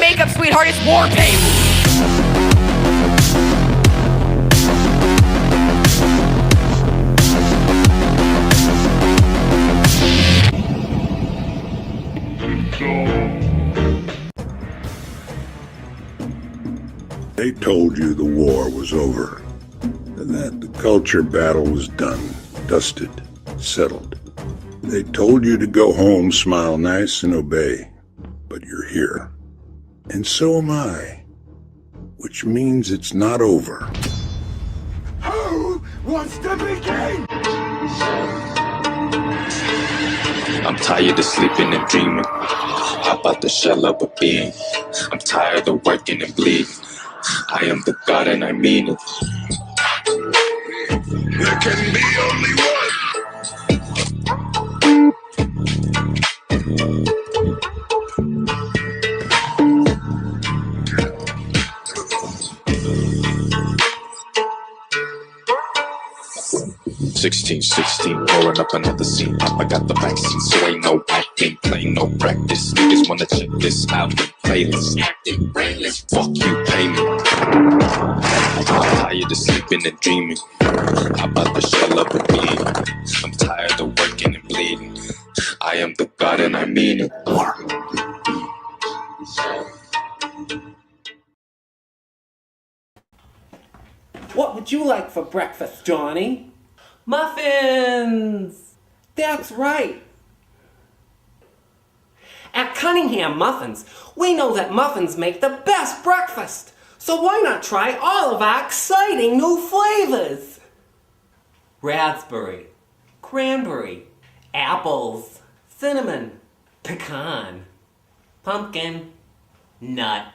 makeup, sweetheart, it's WARPAINT! They told you the war was over, and that the culture battle was done, dusted, settled. They told you to go home, smile nice, and obey, but you're here. And so am I, which means it's not over. Who wants to begin? I'm tired of sleeping and dreaming about the shell of a being. I'm tired of working and bleeding. I am the God and I mean it. There can be only one. 16, pouring up another scene. Papa got the vaccine, so ain't no acting, play no practice. Niggas wanna check this out, playlist. Acting brainless, fuck you, pay me. I'm tired of sleeping and dreaming about the shell of a being. I'm tired of working and bleeding. I am the God and I mean it. What would you like for breakfast, Johnny? Muffins! That's right. At Cunningham Muffins, we know that muffins make the best breakfast. So why not try all of our exciting new flavors? Raspberry, cranberry, apples, cinnamon, pecan, pumpkin, nut,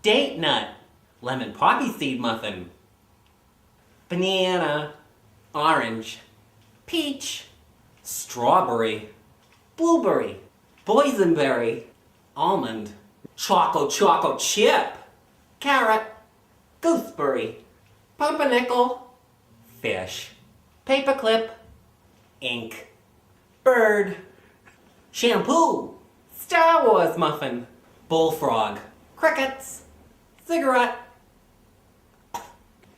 date nut, lemon poppy seed muffin, banana, orange, peach, strawberry, blueberry, boysenberry, almond, choco chip, carrot, gooseberry, pumpernickel, fish, paperclip, ink, bird, shampoo, Star Wars muffin, bullfrog, crickets, cigarette,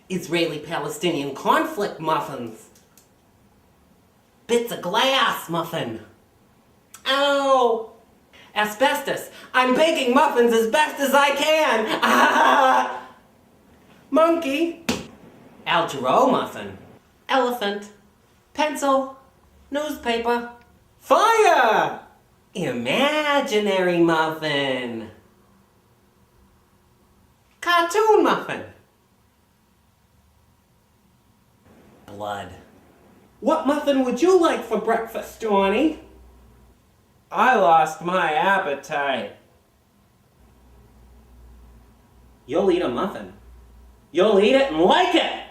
Israeli-Palestinian conflict muffins, bits of glass muffin. Ow! Asbestos. I'm baking muffins as best as I can. Ah! Monkey. Al Jarreau muffin. Elephant. Pencil. Newspaper. Fire! Imaginary muffin. Cartoon muffin. Blood. What muffin would you like for breakfast, Johnny? I lost my appetite. You'll eat a muffin. You'll eat it and like it!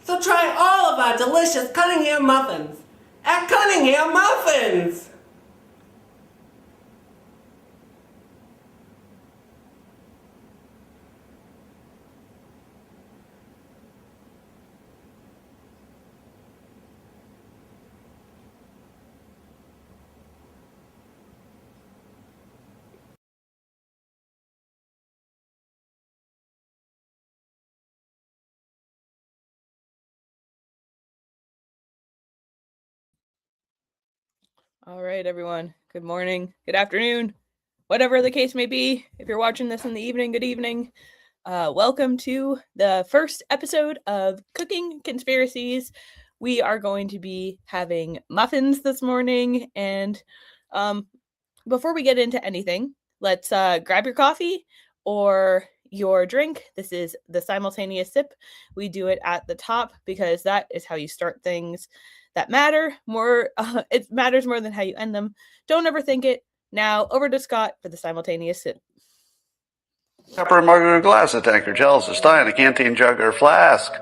So try all of our delicious Cunningham muffins at Cunningham Muffins! All right, everyone. Good morning, good afternoon, whatever the case may be. If you're watching this in the evening, good evening. Welcome to the first episode of Cooking Conspiracies. We are going to be having muffins this morning. And before we get into anything, let's grab your coffee or your drink. This is the simultaneous sip. We do it at the top because that is how you start things that matter more. It matters more than how you end them. Don't overthink it. Now over to Scott for the simultaneous sip. Pepper mug or glass, a tankard, chalice, a stein, a canteen jug or flask.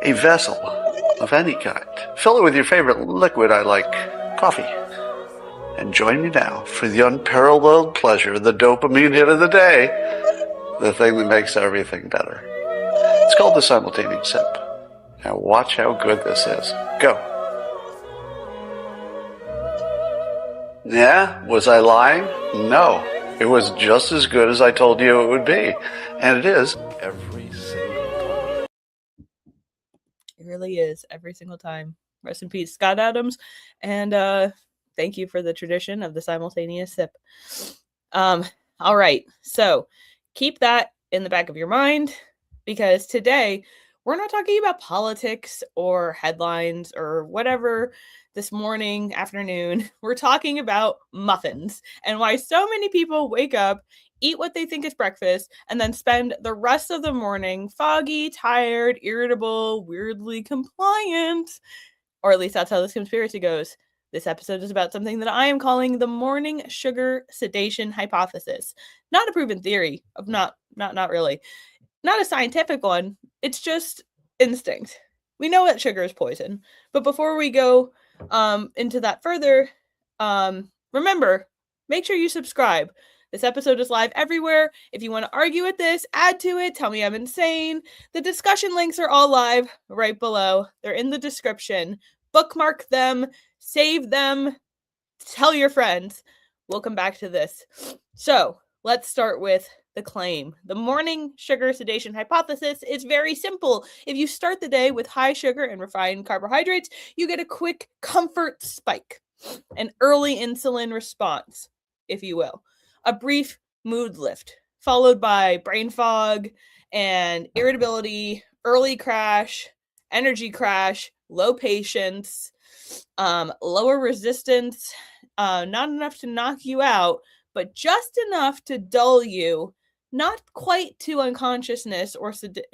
A vessel of any kind. Fill it with your favorite liquid. I like coffee. And join me now for the unparalleled pleasure, the dopamine hit of the day, the thing that makes everything better. It's called the simultaneous sip. Now watch how good this is. Go. Yeah? Was I lying? No. It was just as good as I told you it would be. And it is every single time. It really is every single time. Rest in peace, Scott Adams. And thank you for the tradition of the simultaneous sip. All right. So keep that in the back of your mind, because today we're not talking about politics or headlines or whatever this morning, afternoon. We're talking about muffins and why so many people wake up, eat what they think is breakfast, and then spend the rest of the morning foggy, tired, irritable, weirdly compliant. Or at least that's how this conspiracy goes. This episode is about something that I am calling the morning sugar sedation hypothesis. Not a proven theory of not really. Not a scientific one. It's just instinct. We know that sugar is poison. But before we go into that further, remember, make sure you subscribe. This episode is live everywhere. If you want to argue with this, add to it, tell me I'm insane. The discussion links are all live right below. They're in the description. Bookmark them, save them, tell your friends. We'll come back to this. So let's start with the claim. The morning sugar sedation hypothesis is very simple. If you start the day with high sugar and refined carbohydrates, you get a quick comfort spike, an early insulin response, if you will, a brief mood lift, followed by brain fog and irritability, early crash, energy crash, low patience, lower resistance, not enough to knock you out, but just enough to dull you, not quite to unconsciousness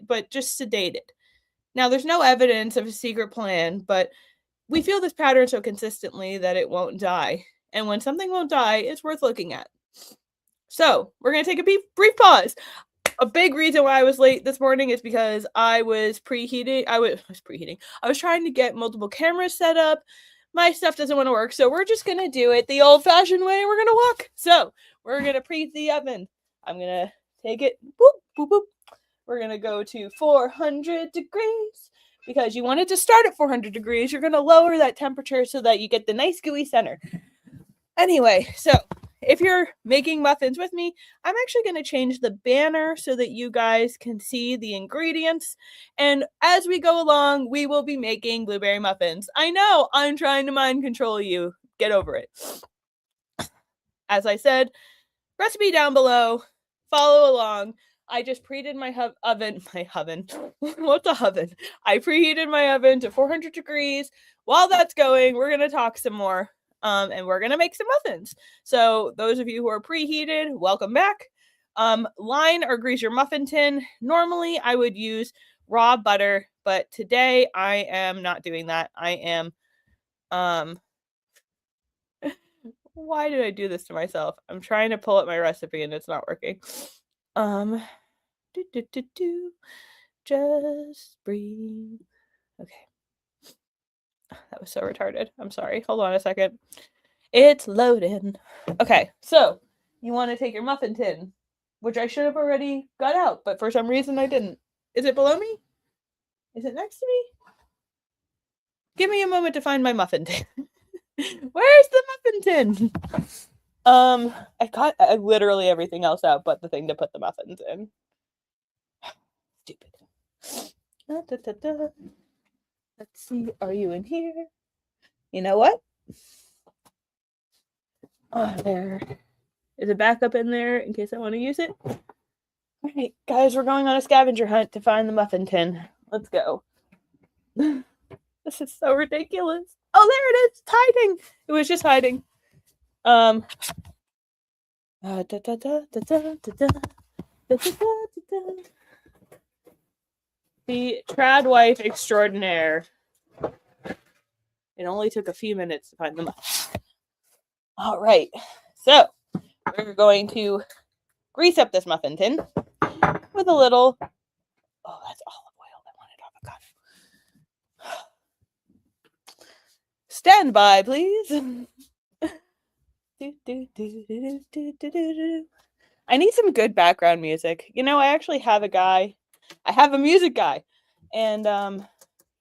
but just sedated. Now, there's no evidence of a secret plan, but we feel this pattern so consistently that it won't die. And when something won't die, it's worth looking at. So we're going to take a brief pause. A big reason why I was late this morning is because I was preheating. I was trying to get multiple cameras set up. My stuff doesn't want to work, so we're just going to do it the old-fashioned way. We're going to walk. So we're going to preheat the oven. I'm going to take it. Boop, boop, boop. We're going to go to 400 degrees because you want it to start at 400 degrees. You're going to lower that temperature so that you get the nice gooey center. Anyway, so if you're making muffins with me, I'm actually going to change the banner so that you guys can see the ingredients. And as we go along, we will be making blueberry muffins. I know I'm trying to mind control you. Get over it. As I said, recipe down below. Follow along. I just preheated my oven. What's a oven? I preheated my oven to 400 degrees. While that's going, we're going to talk some more. And we're going to make some muffins. So those of you who are preheated, welcome back. Line or grease your muffin tin. Normally I would use raw butter, but today I am not doing that. I am, why did I do this to myself? I'm trying to pull up my recipe and it's not working. Just breathe. Okay. That was so retarded. I'm sorry. Hold on a second. It's loading. Okay, so you want to take your muffin tin, which I should have already got out, but for some reason I didn't. Is it below me? Is it next to me? Give me a moment to find my muffin tin. Where's the muffin tin? I got literally everything else out but the thing to put the muffins in. Stupid. Let's see, are you in here? You know what? Oh, there. Is it back up in there in case I want to use it? All right, guys, we're going on a scavenger hunt to find the muffin tin. Let's go. This is so ridiculous. Oh, there it is. It's hiding. It was just hiding. The trad wife extraordinaire. It only took a few minutes to find them. All right, so we're going to grease up this muffin tin with a little. Oh, that's olive oil. I wanted avocado. Stand by, please. I need some good background music. You know, I actually have a guy. I have a music guy, and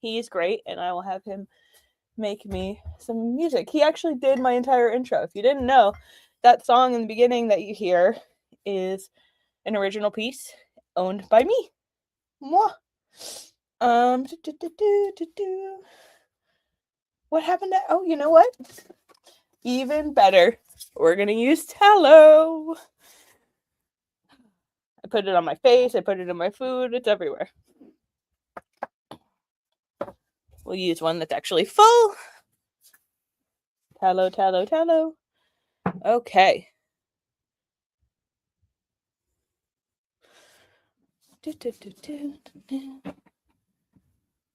He's great, and I will have him make me some music. He actually did my entire intro. If you didn't know, that song in the beginning that you hear is an original piece owned by me. Mwah. What happened to, oh, you know what? Even better. We're gonna use tallow. I put it on my face, I put it in my food, it's everywhere. We'll use one that's actually full. Tallow, tallow, tallow. Okay.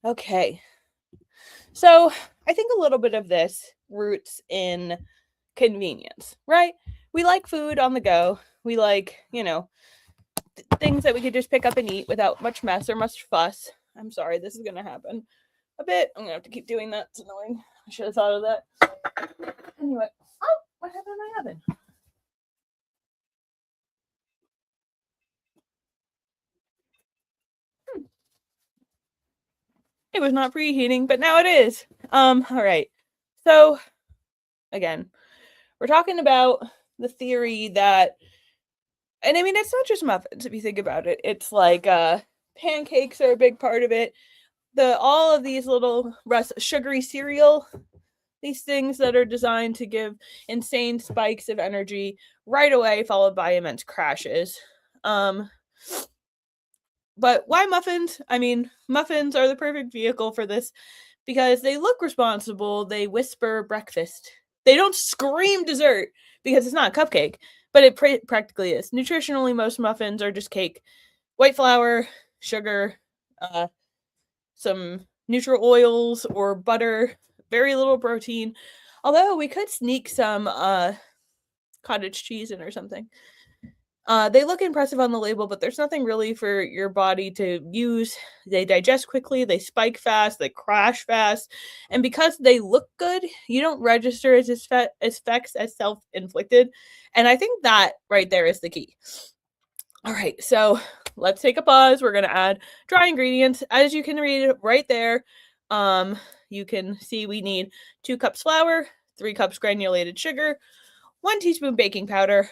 Okay. So I think a little bit of this roots in convenience, right? We like food on the go. We like, things that we could just pick up and eat without much mess or much fuss. I'm sorry, this is going to happen a bit. I'm going to have to keep doing that. It's annoying. I should have thought of that. Anyway. Oh, what happened in my oven? It was not preheating, but now it is. All right. So, again, we're talking about the theory that, and I mean, it's not just muffins if you think about it. It's like pancakes are a big part of it. All of these little sugary cereal, these things that are designed to give insane spikes of energy right away, followed by immense crashes. But why muffins? I mean, muffins are the perfect vehicle for this because they look responsible. They whisper breakfast. They don't scream dessert because it's not a cupcake, but it practically is. Nutritionally, most muffins are just cake. White flour, sugar, some neutral oils or butter, very little protein. Although we could sneak some cottage cheese in or something. They look impressive on the label, but there's nothing really for your body to use. They digest quickly, they spike fast, they crash fast, and because they look good, you don't register as effects as self-inflicted, and I think that right there is the key. All right, so let's take a pause. We're going to add dry ingredients. As you can read right there, you can see we need 2 cups flour, 3 cups granulated sugar, 1 teaspoon baking powder,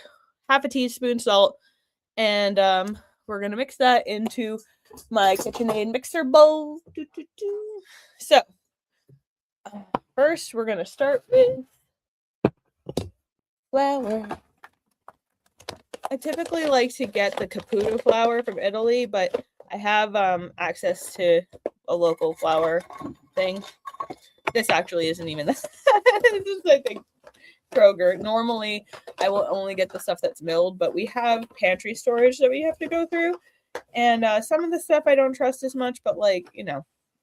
half a teaspoon salt, and we're going to mix that into my KitchenAid mixer bowl. So, first we're going to start with flour. I typically like to get the Caputo flour from Italy, but I have access to a local flour thing. This actually isn't even that. This is, I think, Kroger. Normally, I will only get the stuff that's milled, but we have pantry storage that we have to go through. And some of the stuff I don't trust as much, but I'm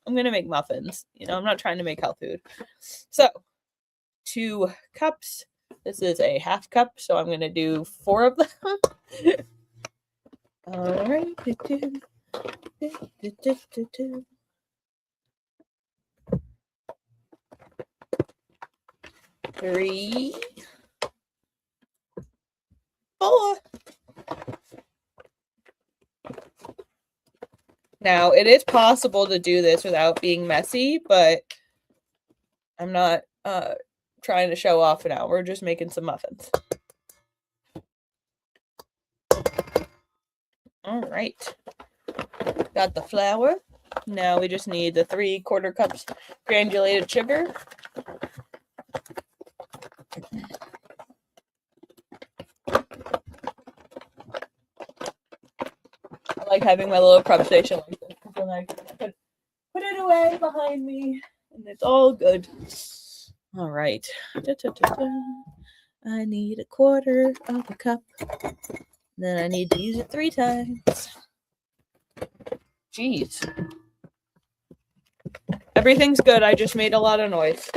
going to make muffins. I'm not trying to make health food. So, 2 cups. This is a half cup, so I'm going to do 4 of them. All right. 3, 4. Now, it is possible to do this without being messy, but I'm not trying to show off now. We're just making some muffins. All right. Got the flour. Now we just need the 3/4 cups granulated sugar. I like having my little prep station like this. So I can put it away behind me, and it's all good. All right. I need 1/4 of a cup. Then I need to use it 3 times. Jeez. Everything's good. I just made a lot of noise.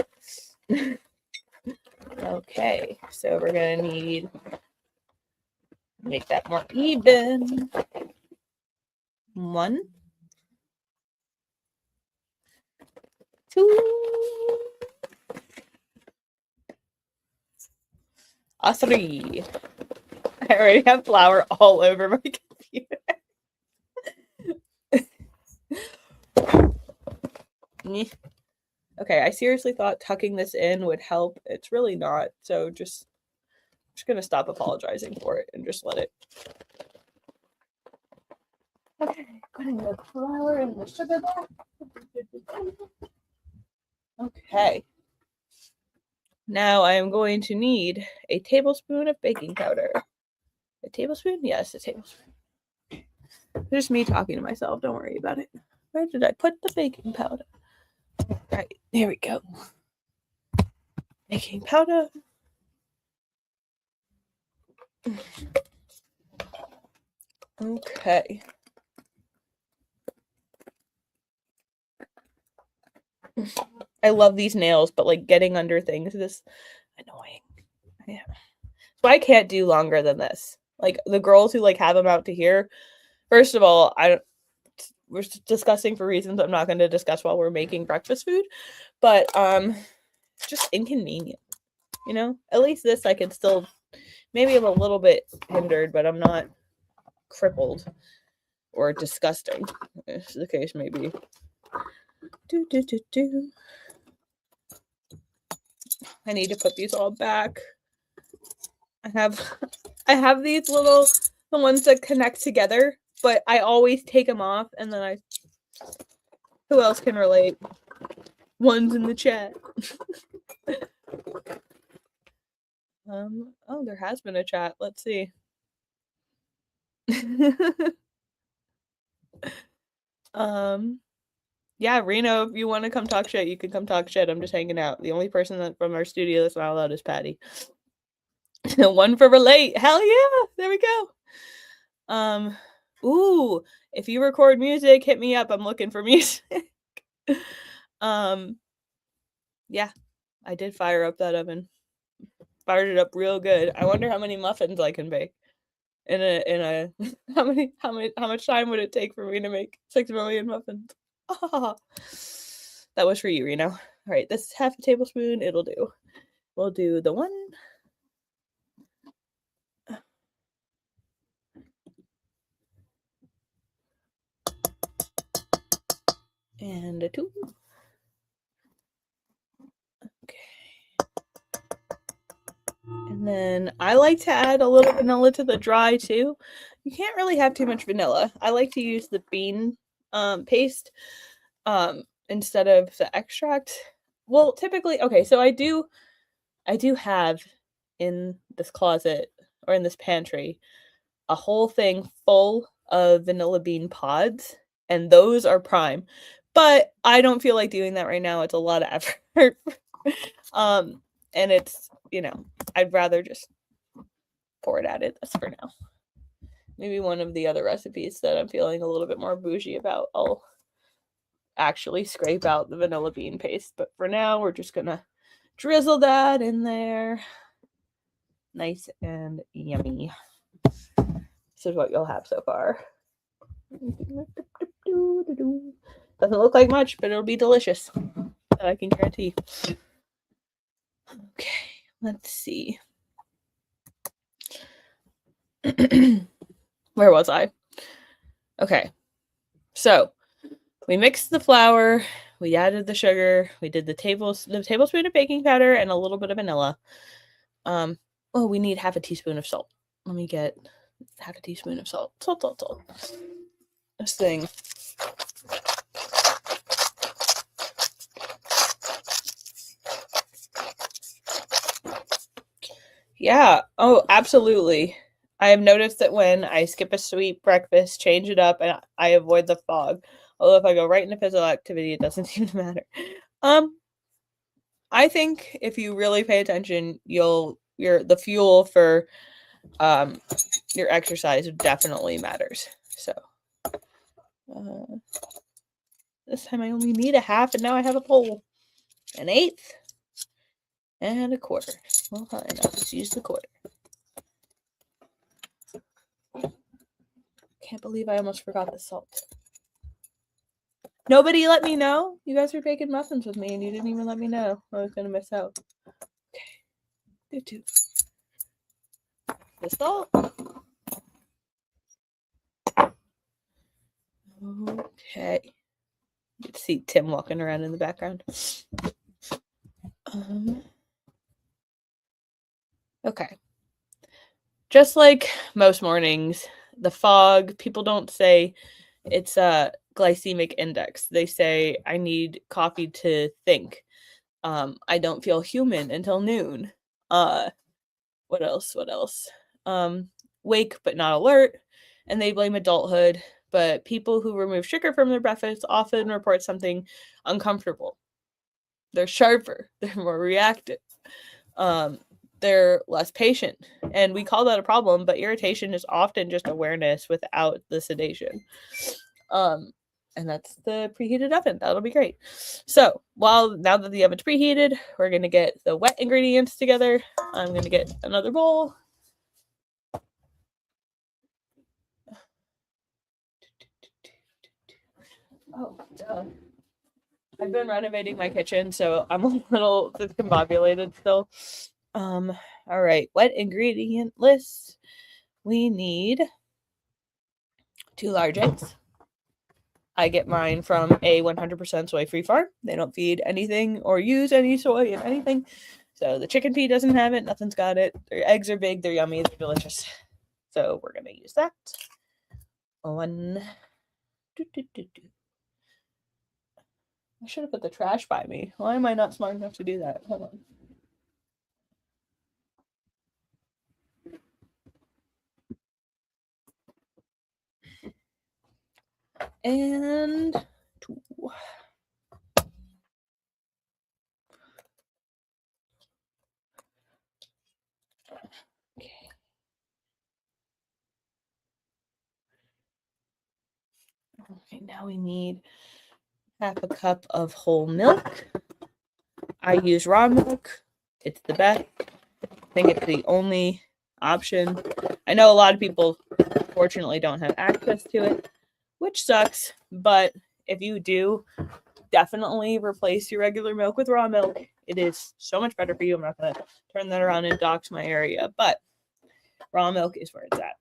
Okay. So we're going to need make that more even. 1, 2, 3. I already have flour all over my computer. Okay, I seriously thought tucking this in would help. It's really not. So just gonna stop apologizing for it and just let it. Okay, putting the flour and the sugar there. Okay. Now I am going to need a tablespoon of baking powder. A tablespoon? Yes, a tablespoon. Just me talking to myself. Don't worry about it. Where did I put the baking powder? Right, there we go. Baking powder. Okay. I love these nails, but like getting under things is annoying. Yeah. So I can't do longer than this. Like the girls who like have them out to here. First of all, we're discussing for reasons I'm not going to discuss while we're making breakfast food, but just inconvenient. You know, at least this I can still. Maybe I'm a little bit hindered, but I'm not crippled or disgusting, if the case may be. I need to put these all back. I have these little, the ones that connect together, but I always take them off, and then who else can relate? One's in the chat. Oh, there has been a chat. Let's see. Yeah, Reno, if you want to come talk shit, you can come talk shit. I'm just hanging out. The only person from our studio that's not allowed is Patty. One for relate. Hell yeah. There we go. Ooh, if you record music, hit me up. I'm looking for music. Yeah, I did fire up that oven. Fired it up real good. I wonder how many muffins I can bake. In a how much time would it take for me to make 6 million muffins? Oh, that was for you, Reno. All right, this is half a tablespoon. It'll do. We'll do the 1. And a 2. Okay. And then I like to add a little vanilla to the dry too. You can't really have too much vanilla. I like to use the bean paste instead of the extract. Well, typically, okay, so I do have in this closet or in this pantry a whole thing full of vanilla bean pods, and those are prime. But I don't feel like doing that right now. It's a lot of effort. And it's, you know, I'd rather just pour it at it. That's for now. Maybe one of the other recipes that I'm feeling a little bit more bougie about, I'll actually scrape out the vanilla bean paste. But for now, we're just gonna drizzle that in there. Nice and yummy. This is what you'll have so far. Doesn't look like much, but it'll be delicious. That I can guarantee. Okay, let's see. Where was I? Okay, so we mixed the flour, we added the sugar, we did the tablespoon of baking powder and a little bit of vanilla. Oh, we need half a teaspoon of salt. Let me get half a teaspoon of salt. Salt. This thing. Yeah. Oh, absolutely. I have noticed that when I skip a sweet breakfast, change it up, and I avoid the fog. Although if I go right into physical activity, it doesn't seem to matter. I think if you really pay attention, the fuel for your exercise definitely matters. So this time I only need a half, and now I have a whole, an eighth, and a quarter. Well, fine, I'll just use the quarter. Can't believe I almost forgot the salt. Nobody let me know. You guys were baking muffins with me, and you didn't even let me know I was gonna miss out. Okay, do. The salt. Okay. You can see Tim walking around in the background. Okay. Just like most mornings, the fog, people don't say it's a glycemic index. They say, I need coffee to think. I don't feel human until noon. What else? Wake but not alert. And they blame adulthood. But people who remove sugar from their breakfast often report something uncomfortable. They're sharper. They're more reactive. They're less patient. And we call that a problem, but irritation is often just awareness without the sedation. And that's the preheated oven. That'll be great. So now that the oven's preheated, we're going to get the wet ingredients together. I'm going to get another bowl. Oh, duh. I've been renovating my kitchen, so I'm a little discombobulated still. All right, wet ingredient list. We need 2 large eggs. I get mine from a 100% soy-free farm. They don't feed anything or use any soy in anything. So the chicken feed doesn't have it. Nothing's got it. Their eggs are big. They're yummy. They're delicious. So we're going to use that. I should have put the trash by me. Why am I not smart enough to do that? Hold on. And 2. Okay. Okay, now we need half a cup of whole milk. I use raw milk. It's the best. I think it's the only option. I know a lot of people, fortunately, don't have access to it, which sucks. But if you do, definitely replace your regular milk with raw milk. It is so much better for you. I'm not going to turn that around and dox my area, but raw milk is where it's at.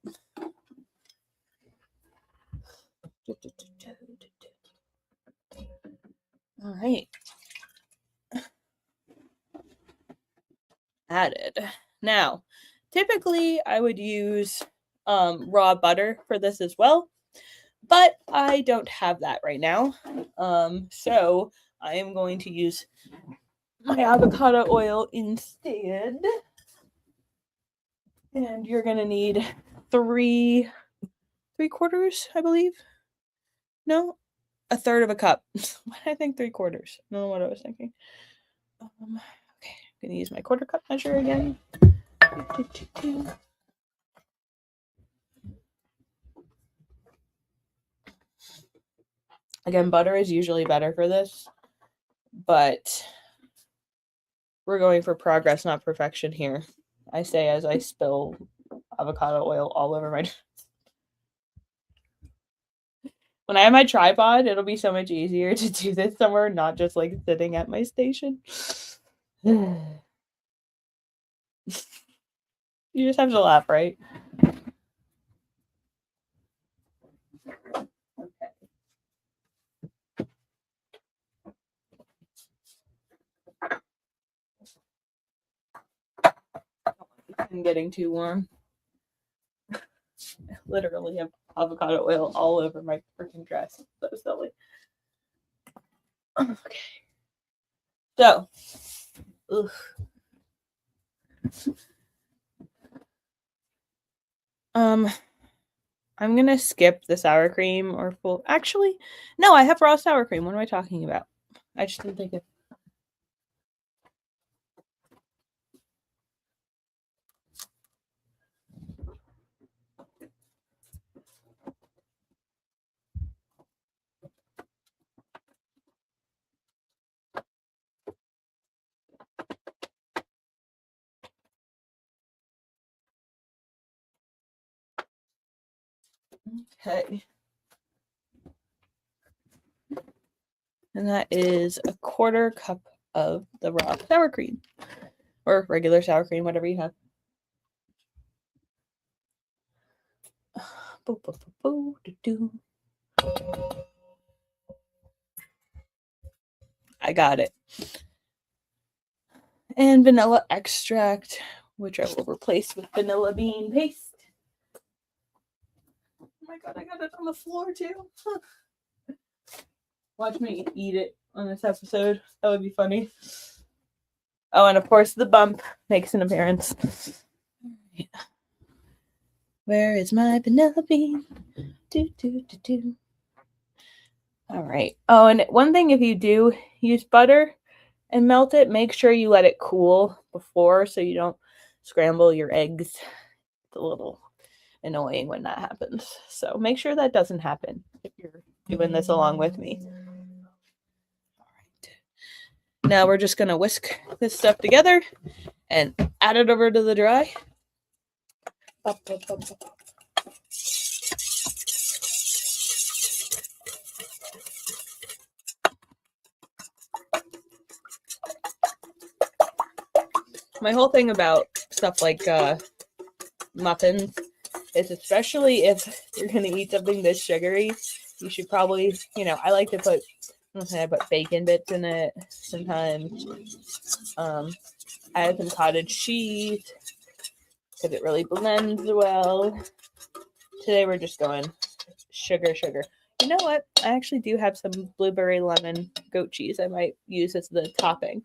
All right. Added. Now, typically I would use raw butter for this as well, but I don't have that right now. So I am going to use my avocado oil instead. And you're going to need 3 3/4, I believe. No, 1/3 of a cup. Why did I think 3/4? I don't know what I was thinking. Okay, I'm going to use my 1/4 cup measure again. Again, butter is usually better for this, but we're going for progress, not perfection here. I say as I spill avocado oil all over my dress. When I have my tripod, it'll be so much easier to do this somewhere, not just like sitting at my station. You just have to laugh, right? I'm getting too warm. I literally have avocado oil all over my freaking dress. So silly. Okay. So, I'm gonna skip the sour cream or full. Actually, no, I have raw sour cream. What am I talking about? I just didn't think of. Okay. And that is 1/4 cup of the raw sour cream. Or regular sour cream, whatever you have. I got it. And vanilla extract, which I will replace with vanilla bean paste. Oh my god, I got it on the floor too. Watch me eat it on this episode. That would be funny. Oh, and of course the bump makes an appearance. Where is my vanilla bean? Do, do, do, do. All right. Oh, and one thing, if you do use butter and melt it, make sure you let it cool before so you don't scramble your eggs. It's a little annoying when that happens. So make sure that doesn't happen if you're doing this along with me. All right. Now we're just going to whisk this stuff together and add it over to the dry. Up, up, up, up. My whole thing about stuff like muffins is, especially if you're going to eat something this sugary, you should probably, I like to put bacon bits in it sometimes. I add some cottage cheese because it really blends well. Today we're just going sugar. You know what? I actually do have some blueberry lemon goat cheese I might use as the topping,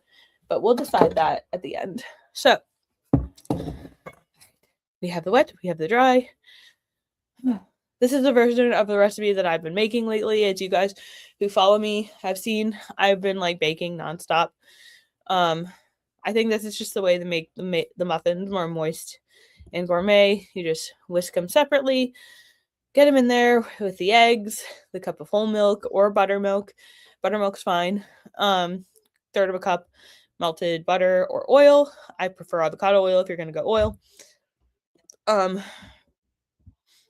but we'll decide that at the end. So we have the wet, we have the dry. This is a version of the recipe that I've been making lately. As you guys who follow me have seen, I've been baking nonstop. I think this is just the way to make the muffins more moist and gourmet. You just whisk them separately, get them in there with the eggs, the cup of whole milk or buttermilk. Buttermilk's fine. Third of a cup melted butter or oil. I prefer avocado oil if you're going to go oil.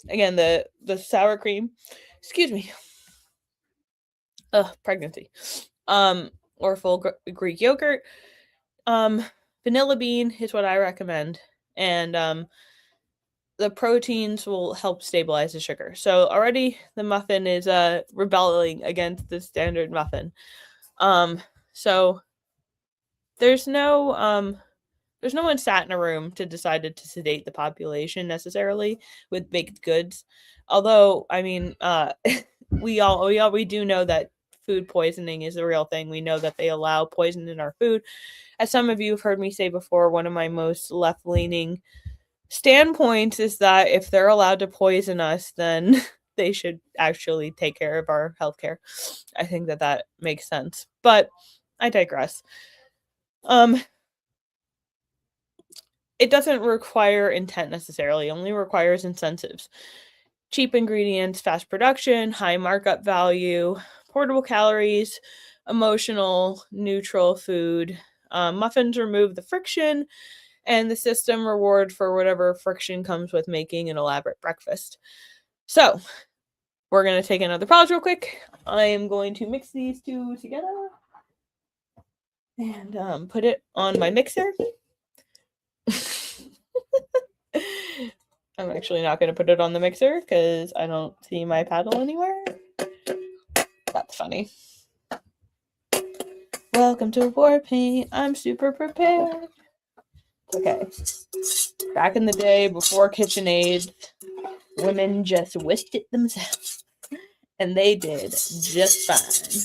Again, the sour cream. Excuse me. Pregnancy. Or full Greek yogurt. Vanilla bean is what I recommend. And the proteins will help stabilize the sugar. So already the muffin is rebelling against the standard muffin. So there's no one sat in a room to decide to sedate the population necessarily with baked goods. Although, I mean, we do know that food poisoning is a real thing. We know that they allow poison in our food. As some of you have heard me say before, one of my most left-leaning standpoints is that if they're allowed to poison us, then they should actually take care of our healthcare. I think that makes sense. But I digress. It doesn't require intent necessarily, it only requires incentives. Cheap ingredients, fast production, high markup value, portable calories, emotional, neutral food. Muffins remove the friction, and the system reward for whatever friction comes with making an elaborate breakfast. So, we're going to take another pause real quick. I am going to mix these two together and put it on my mixer. I'm actually not going to put it on the mixer because I don't see my paddle anywhere. That's funny. Welcome to WARPAINT. I'm super prepared. Okay. Back in the day, before KitchenAid, women just whisked it themselves. And they did just fine.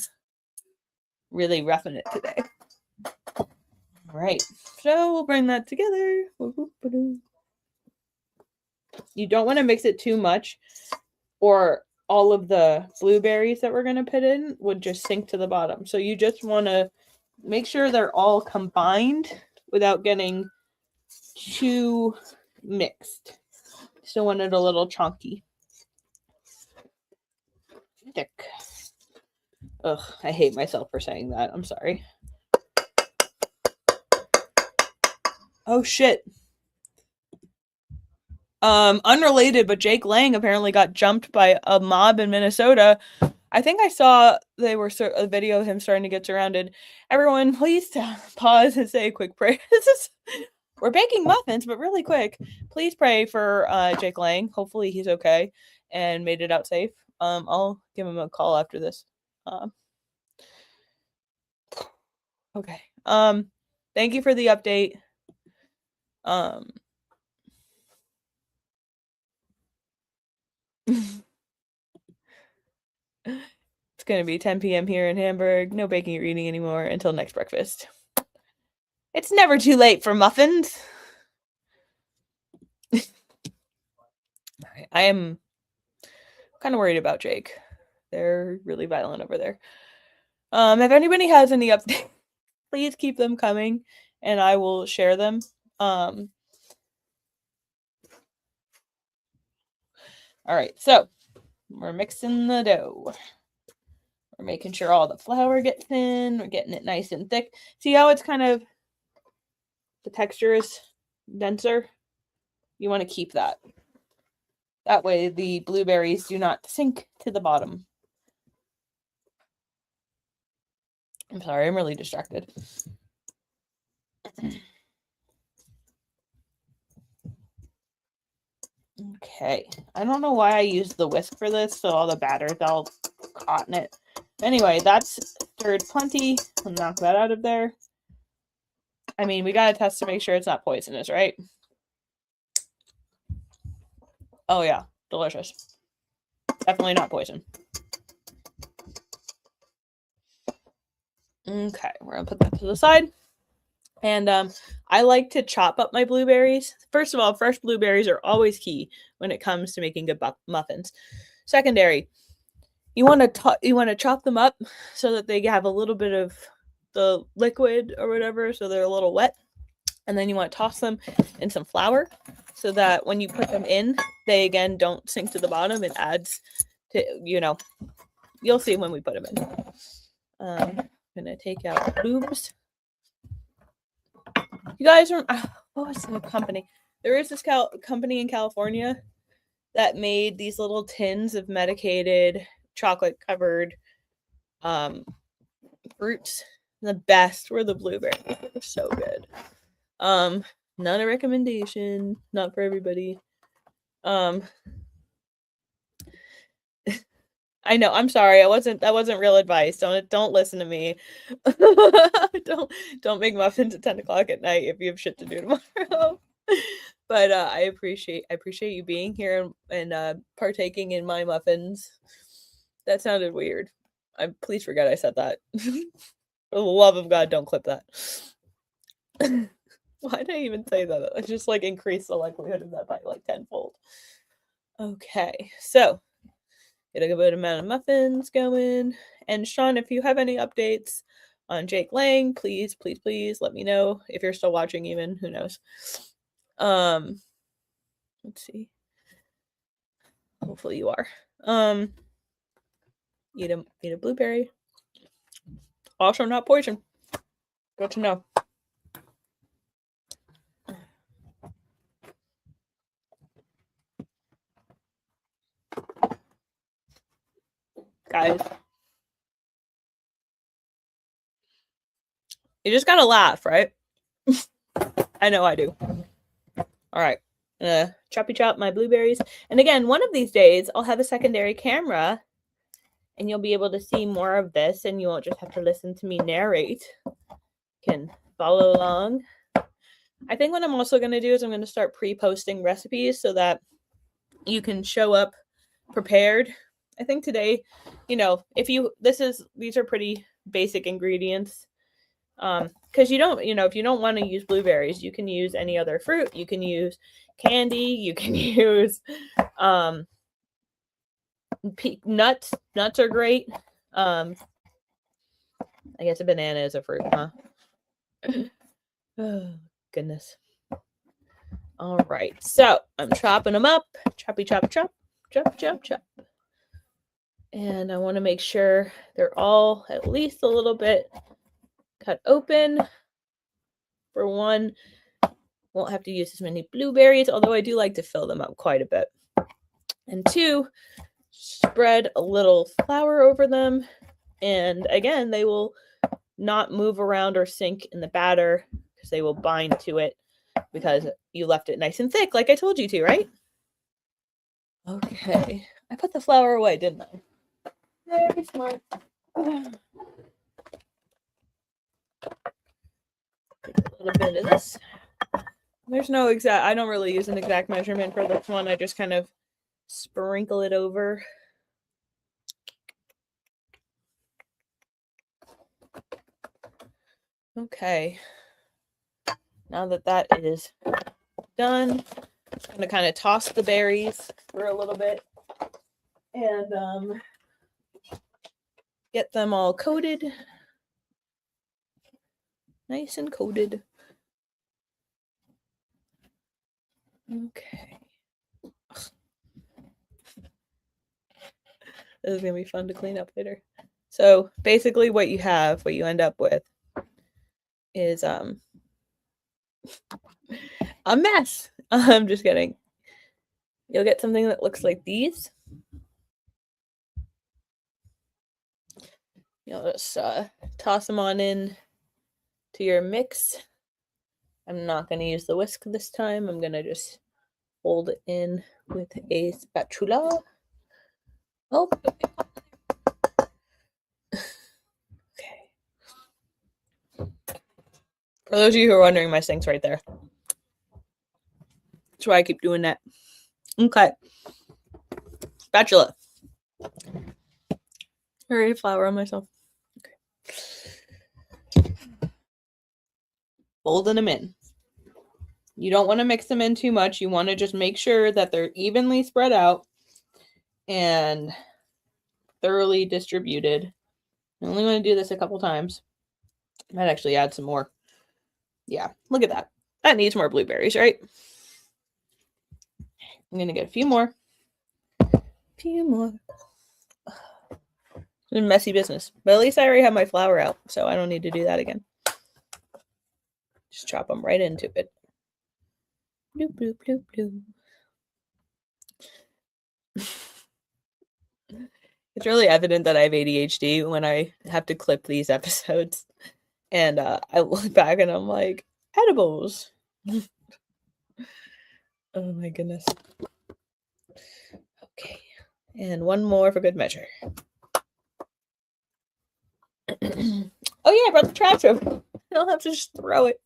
Really roughing it today. All right. So we'll bring that together. You don't want to mix it too much, or all of the blueberries that we're going to put in would just sink to the bottom. So you just want to make sure they're all combined without getting too mixed. Still want it a little chunky. Thick. Ugh, I hate myself for saying that. I'm sorry. Oh, shit. Unrelated, but Jake Lang apparently got jumped by a mob in Minnesota. I think I saw a video of him starting to get surrounded. Everyone, please pause and say a quick prayer. We're baking muffins, but really quick. Please pray for Jake Lang. Hopefully he's okay and made it out safe. I'll give him a call after this. Okay. Thank you for the update. It's gonna be 10 p.m. here in Hamburg. No baking or eating anymore until next breakfast. It's never too late for muffins. I am kind of worried about Jake. They're really violent over there. If anybody has any updates, please keep them coming and I will share them. All right, so we're mixing the dough. We're making sure all the flour gets in. We're getting it nice and thick. See how it's kind of, the texture is denser? You want to keep that. That way the blueberries do not sink to the bottom. I'm sorry, I'm really distracted. Okay, I don't know why I used the whisk for this, so all the batter's all caught in it. Anyway, that's stirred plenty. I'll knock that out of there. I mean, we gotta test to make sure it's not poisonous, right? Oh yeah, delicious. Definitely not poison. Okay, we're gonna put that to the side. And I like to chop up my blueberries. First of all, fresh blueberries are always key when it comes to making good muffins. Secondary, you want to chop them up so that they have a little bit of the liquid or whatever, so they're a little wet. And then you want to toss them in some flour so that when you put them in, they again don't sink to the bottom. It adds to, you'll see when we put them in. I'm gonna take out boobs. You guys what was the company? There is this company in California that made these little tins of medicated chocolate covered fruits. The best were the blueberries. They're so good. Not a recommendation, not for everybody. I know, I'm sorry. That wasn't real advice. Don't listen to me. Don't make muffins at 10 o'clock at night if you have shit to do tomorrow. But I appreciate you being here and partaking in my muffins. That sounded weird. Please forget I said that. For the love of God, don't clip that. Why did I even say that? I just increase the likelihood of that by tenfold. Okay, so get a good amount of muffins going. And Sean, if you have any updates on Jake Lang, please let me know. If you're still watching, even, who knows. Let's see. Hopefully you are. Eat a blueberry. Also not poison. Good to know. Guys, you just gotta laugh, right? I know I do. All right, choppy chop my blueberries. And again, one of these days, I'll have a secondary camera and you'll be able to see more of this and you won't just have to listen to me narrate. You can follow along. I think what I'm also going to do is I'm going to start pre-posting recipes so that you can show up prepared. I think today, these are pretty basic ingredients. Because you don't, if you don't want to use blueberries, you can use any other fruit. You can use candy. You can use nuts. Nuts are great. I guess a banana is a fruit, huh? Oh, goodness. All right. So I'm chopping them up. Choppy, chop, chop, chop, chop, chop. And I want to make sure they're all at least a little bit cut open. For one, won't have to use as many blueberries, although I do like to fill them up quite a bit. And two, spread a little flour over them. And again, they will not move around or sink in the batter because they will bind to it because you left it nice and thick, like I told you to, right? Okay. I put the flour away, didn't I? Very smart. end of this. There's no exact, I don't really use an exact measurement for this one. I just kind of sprinkle it over. Okay. Now that that is done, I'm going to kind of toss the berries for a little bit and get them all coated. Nice and coated. Okay. This is going to be fun to clean up later. So basically what you end up with is a mess. I'm just kidding. You'll get something that looks like these. You'll just toss them on in to your mix. I'm not going to use the whisk this time. I'm going to just hold it in with a spatula. Oh. Okay. For those of you who are wondering, my sink's right there. That's why I keep doing that. Okay. Spatula. I already flour on myself. Okay. Folding them in. You don't want to mix them in too much. You want to just make sure that they're evenly spread out and thoroughly distributed. I only want to do this a couple times. Might actually add some more. Yeah, look at that. That needs more blueberries, right? I'm going to get a few more. It's been messy business. But at least I already have my flour out, so I don't need to do that again. Just chop them right into it. Bloop, bloop, bloop, bloop. It's really evident that I have ADHD when I have to clip these episodes. And I look back and I'm like, edibles. Oh my goodness. Okay. And one more for good measure. Oh yeah, I brought the trash over. I don't have to just throw it.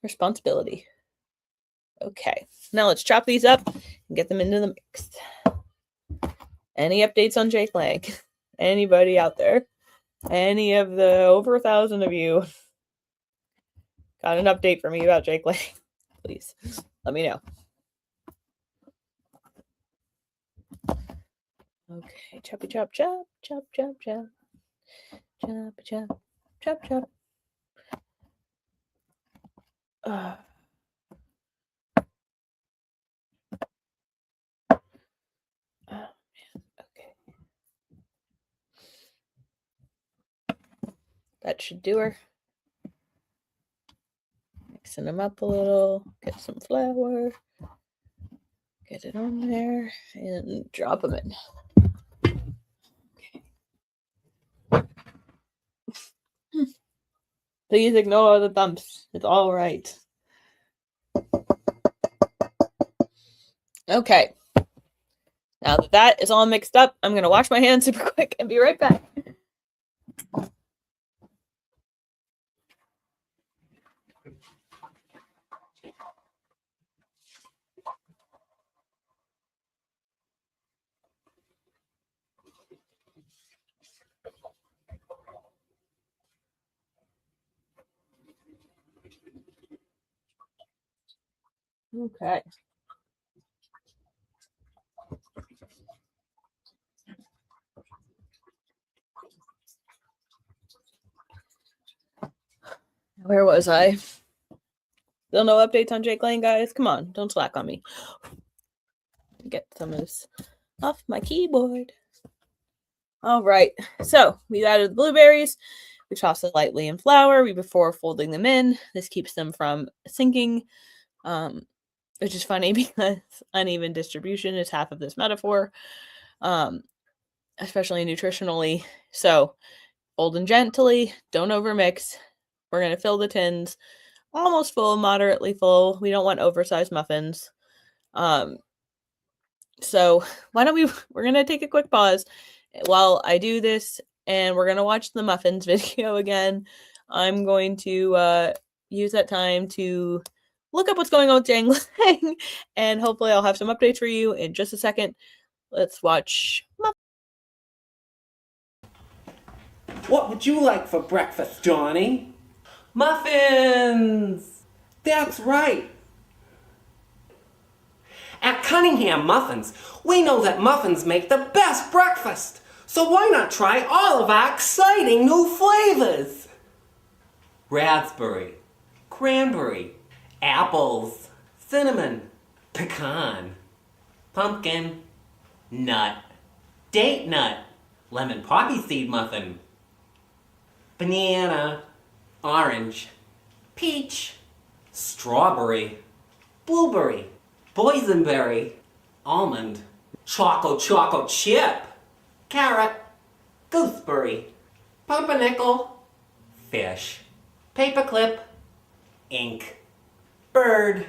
Responsibility. Okay. Now let's chop these up and get them into the mix. Any updates on Jake Lang? Anybody out there? Any of the over 1,000 of you got an update for me about Jake Lang? Please let me know. Okay, choppy chop chop, chop chop chop, chop chop, chop chop. Oh man, okay. That should do her. Mixing them up a little, get some flour, get it on there, and drop them in. Okay. Please ignore the thumps. It's all right. Okay. Now that that is all mixed up, I'm going to wash my hands super quick and be right back. Okay. Where was I? Still no updates on Jake Lang, guys? Come on, don't slack on me. Get some of this off my keyboard. All right, so we've added the blueberries. We toss it lightly in flour before folding them in. This keeps them from sinking, which is funny because uneven distribution is half of this metaphor, especially nutritionally. So fold them gently, don't overmix. We're going to fill the tins almost full, moderately full. We don't want oversized muffins. So why don't we're going to take a quick pause while I do this, and we're going to watch the muffins video again. I'm going to use that time to look up what's going on with Jangling, and hopefully I'll have some updates for you in just a second. Let's watch. What would you like for breakfast, Johnny? Muffins! That's right. At Cunningham Muffins, we know that muffins make the best breakfast. So why not try all of our exciting new flavors? Raspberry, cranberry, apples, cinnamon, pecan, pumpkin, nut, date nut, lemon poppy seed muffin, banana, orange, peach, strawberry, blueberry, boysenberry, almond, choco chip, carrot, gooseberry, pumpernickel, fish, paperclip, ink, bird,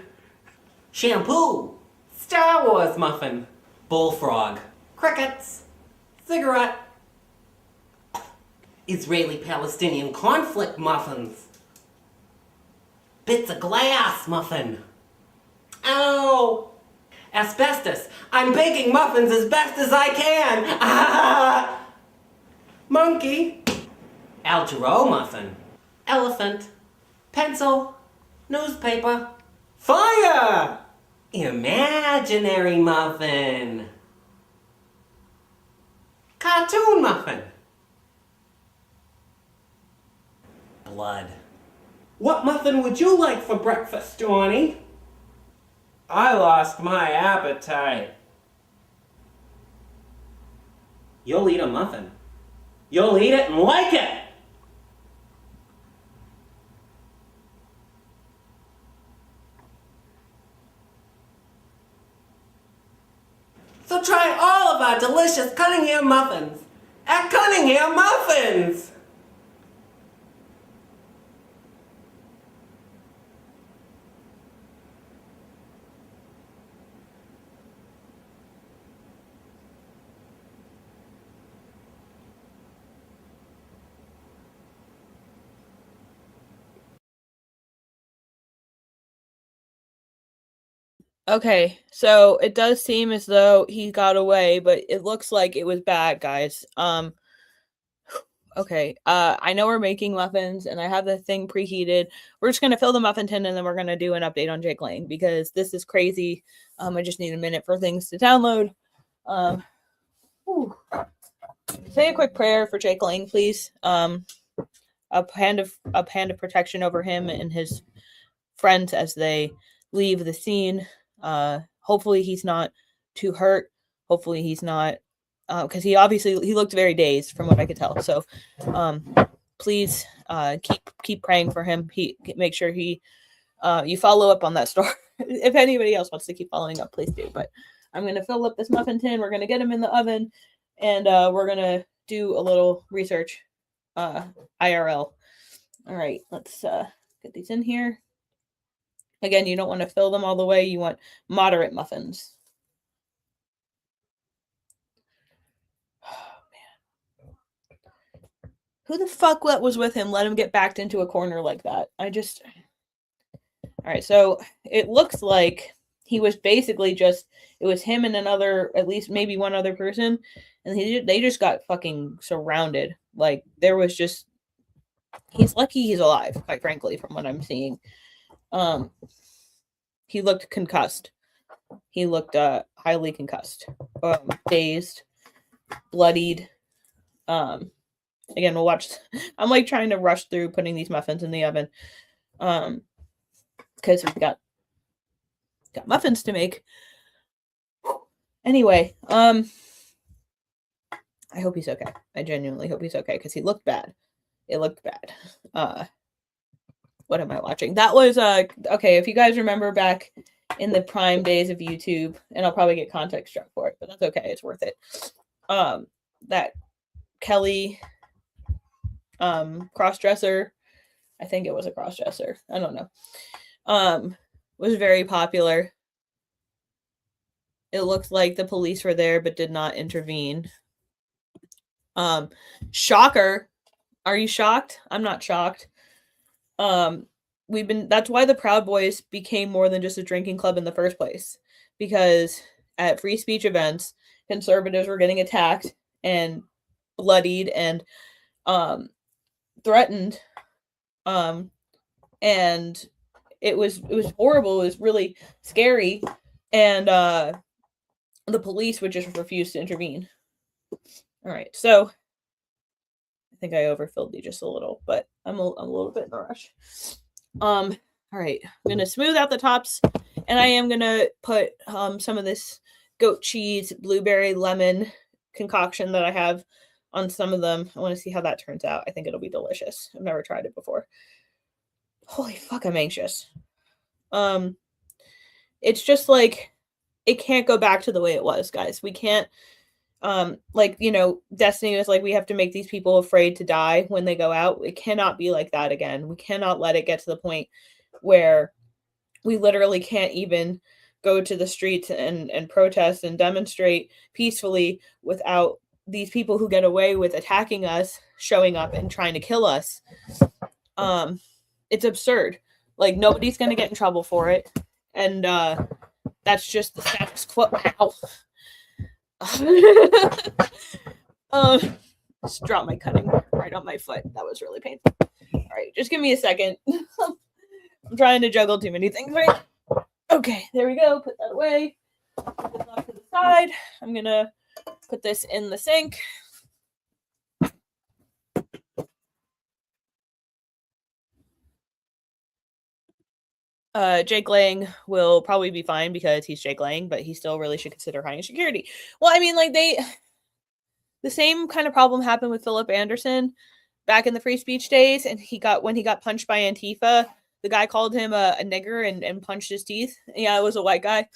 shampoo, Star Wars muffin, bullfrog, crickets, cigarette, Israeli-Palestinian conflict muffins, bits of glass muffin. Ow! Asbestos. I'm baking muffins as best as I can. Ah! Monkey. Al Jarreau muffin. Elephant. Pencil. Newspaper. Fire! Imaginary muffin. Cartoon muffin. Blood. What muffin would you like for breakfast, Johnny? I lost my appetite. You'll eat a muffin. You'll eat it and like it! So try all of our delicious Cunningham muffins at Cunningham Muffins! Okay, so it does seem as though he got away, but it looks like it was bad, guys. Okay, I know we're making muffins, and I have the thing preheated. We're just gonna fill the muffin tin, and then we're gonna do an update on Jake Lang, because this is crazy. I just need a minute for things to download. Say a quick prayer for Jake Lang, please. A hand of protection over him and his friends as they leave the scene. Hopefully he's not too hurt. Hopefully he's not, because he looked very dazed from what I could tell. So, please, keep praying for him. Make sure you follow up on that story. If anybody else wants to keep following up, please do. But I'm gonna fill up this muffin tin. We're gonna get him in the oven, and we're gonna do a little research, IRL. All right, let's get these in here. Again, you don't want to fill them all the way. You want moderate muffins. Oh, man. Who the fuck was with him? Let him get backed into a corner like that. All right, so it looks like he was basically it was him and at least maybe one other person, and they just got fucking surrounded. Like, he's lucky he's alive, quite frankly, from what I'm seeing. He looked concussed. He looked highly concussed, dazed, bloodied. Again, we'll watch. I'm like trying to rush through putting these muffins in the oven, because we've got muffins to make. Anyway, I hope he's okay. I genuinely hope he's okay, because he looked bad. It looked bad. What am I watching? That was okay, if you guys remember back in the prime days of YouTube, and I'll probably get context struck for it, but that's okay, it's worth it. That Kelly crossdresser, I think it was a crossdresser, I don't know, was very popular. It looked like the police were there but did not intervene. Shocker. Are you shocked? I'm not shocked. that's why the Proud Boys became more than just a drinking club in the first place. Because at free speech events, conservatives were getting attacked and bloodied and threatened. And it was horrible. It was really scary. And the police would just refuse to intervene. All right, so I think I overfilled you just a little, but I'm a little bit in a rush. All right, I'm gonna smooth out the tops, and I am gonna put some of this goat cheese, blueberry, lemon concoction that I have on some of them. I want to see how that turns out. I think it'll be delicious. I've never tried it before. Holy fuck, I'm anxious. It's just like it can't go back to the way it was, guys. We can't like, you know, Destiny is like, we have to make these people afraid to die when they go out. It cannot be like that again. We cannot let it get to the point where we literally can't even go to the streets and protest and demonstrate peacefully without these people who get away with attacking us showing up and trying to kill us. It's absurd. Like, nobody's going to get in trouble for it. And that's just the status quo. Ow. Just dropped my cutting right on my foot. That was really painful. All right, just give me a second. I'm trying to juggle too many things right. Okay, there we go. Put that away. Put this off to the side. I'm gonna put this in the sink. Jake Lang will probably be fine because he's Jake Lang, but he still really should consider hiring security. Well, I mean, like, the same kind of problem happened with Philip Anderson back in the free speech days, and when he got punched by Antifa, the guy called him a nigger and punched his teeth. Yeah, it was a white guy.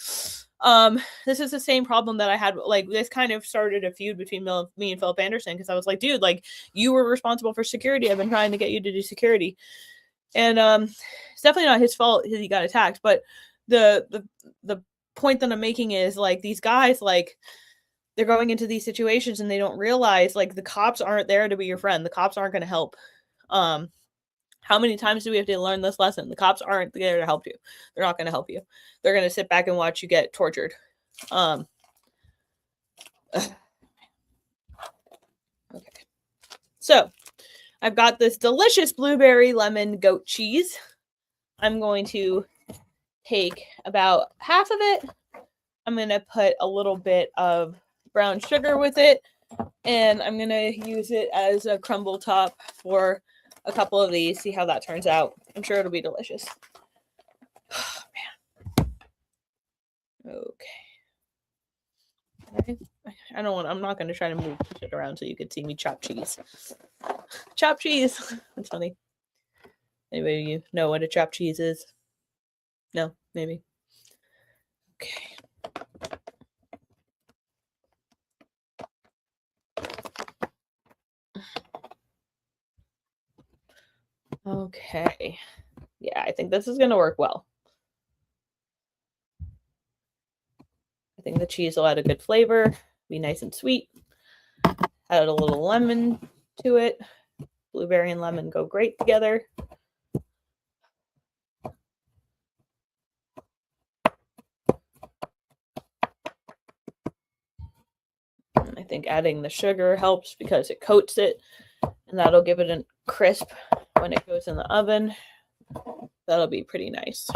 This is the same problem that I had. Like, this kind of started a feud between me and Philip Anderson, because I was like, dude, like, you were responsible for security. I've been trying to get you to do security. And it's definitely not his fault he got attacked, but the point that I'm making is, like, these guys, like, they're going into these situations and they don't realize, like, the cops aren't there to be your friend. The cops aren't going to help. How many times do we have to learn this lesson? The cops aren't there to help you. They're not going to help you. They're going to sit back and watch you get tortured. Okay. So I've got this delicious blueberry lemon goat cheese. I'm going to take about half of it. I'm going to put a little bit of brown sugar with it, and I'm going to use it as a crumble top for a couple of these, see how that turns out. I'm sure it'll be delicious. Oh, man. Okay. I'm not going to try to move shit around so you can see me chop cheese. Chop cheese. That's funny. Anybody you know what a chopped cheese is? No, maybe. Okay. Okay. Yeah, I think this is going to work well. I think the cheese will add a good flavor, be nice and sweet. Add a little lemon to it. Blueberry and lemon go great together. And I think adding the sugar helps because it coats it, and that'll give it a crisp when it goes in the oven. That'll be pretty nice.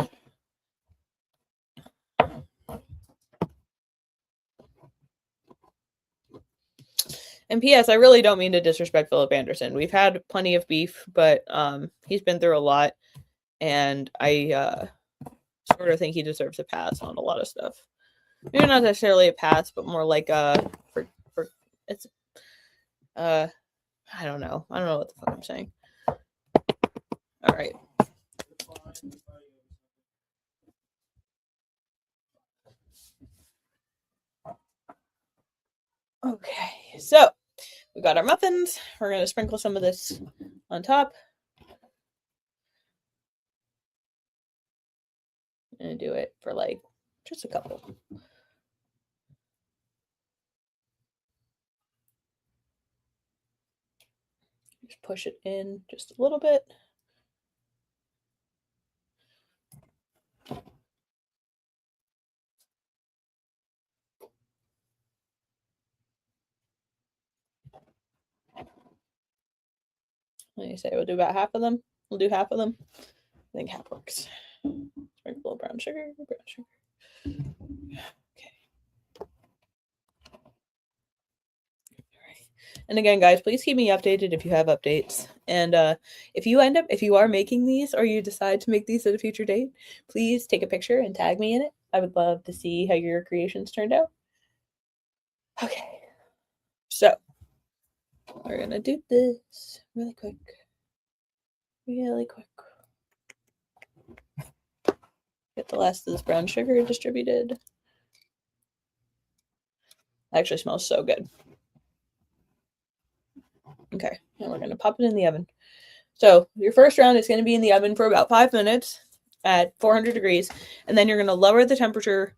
And P.S., I really don't mean to disrespect Philip Anderson. We've had plenty of beef, but he's been through a lot, and I sort of think he deserves a pass on a lot of stuff. Maybe not necessarily a pass, but more like it's I don't know. I don't know what the fuck I'm saying. All right. Okay, so we got our muffins. We're going to sprinkle some of this on top. I'm going to do it for like just a couple. Just push it in just a little bit. What do you say? We'll do about half of them. We'll do half of them. I think half works. Sprinkle a little brown sugar. Okay. All right. And again, guys, please keep me updated if you have updates. And if you are making these or you decide to make these at a future date, please take a picture and tag me in it. I would love to see how your creations turned out. Okay. So we're going to do this really quick. Get the last of this brown sugar distributed. Actually smells so good. Okay, and we're going to pop it in the oven. So your first round is going to be in the oven for about 5 minutes at 400 degrees, and then you're going to lower the temperature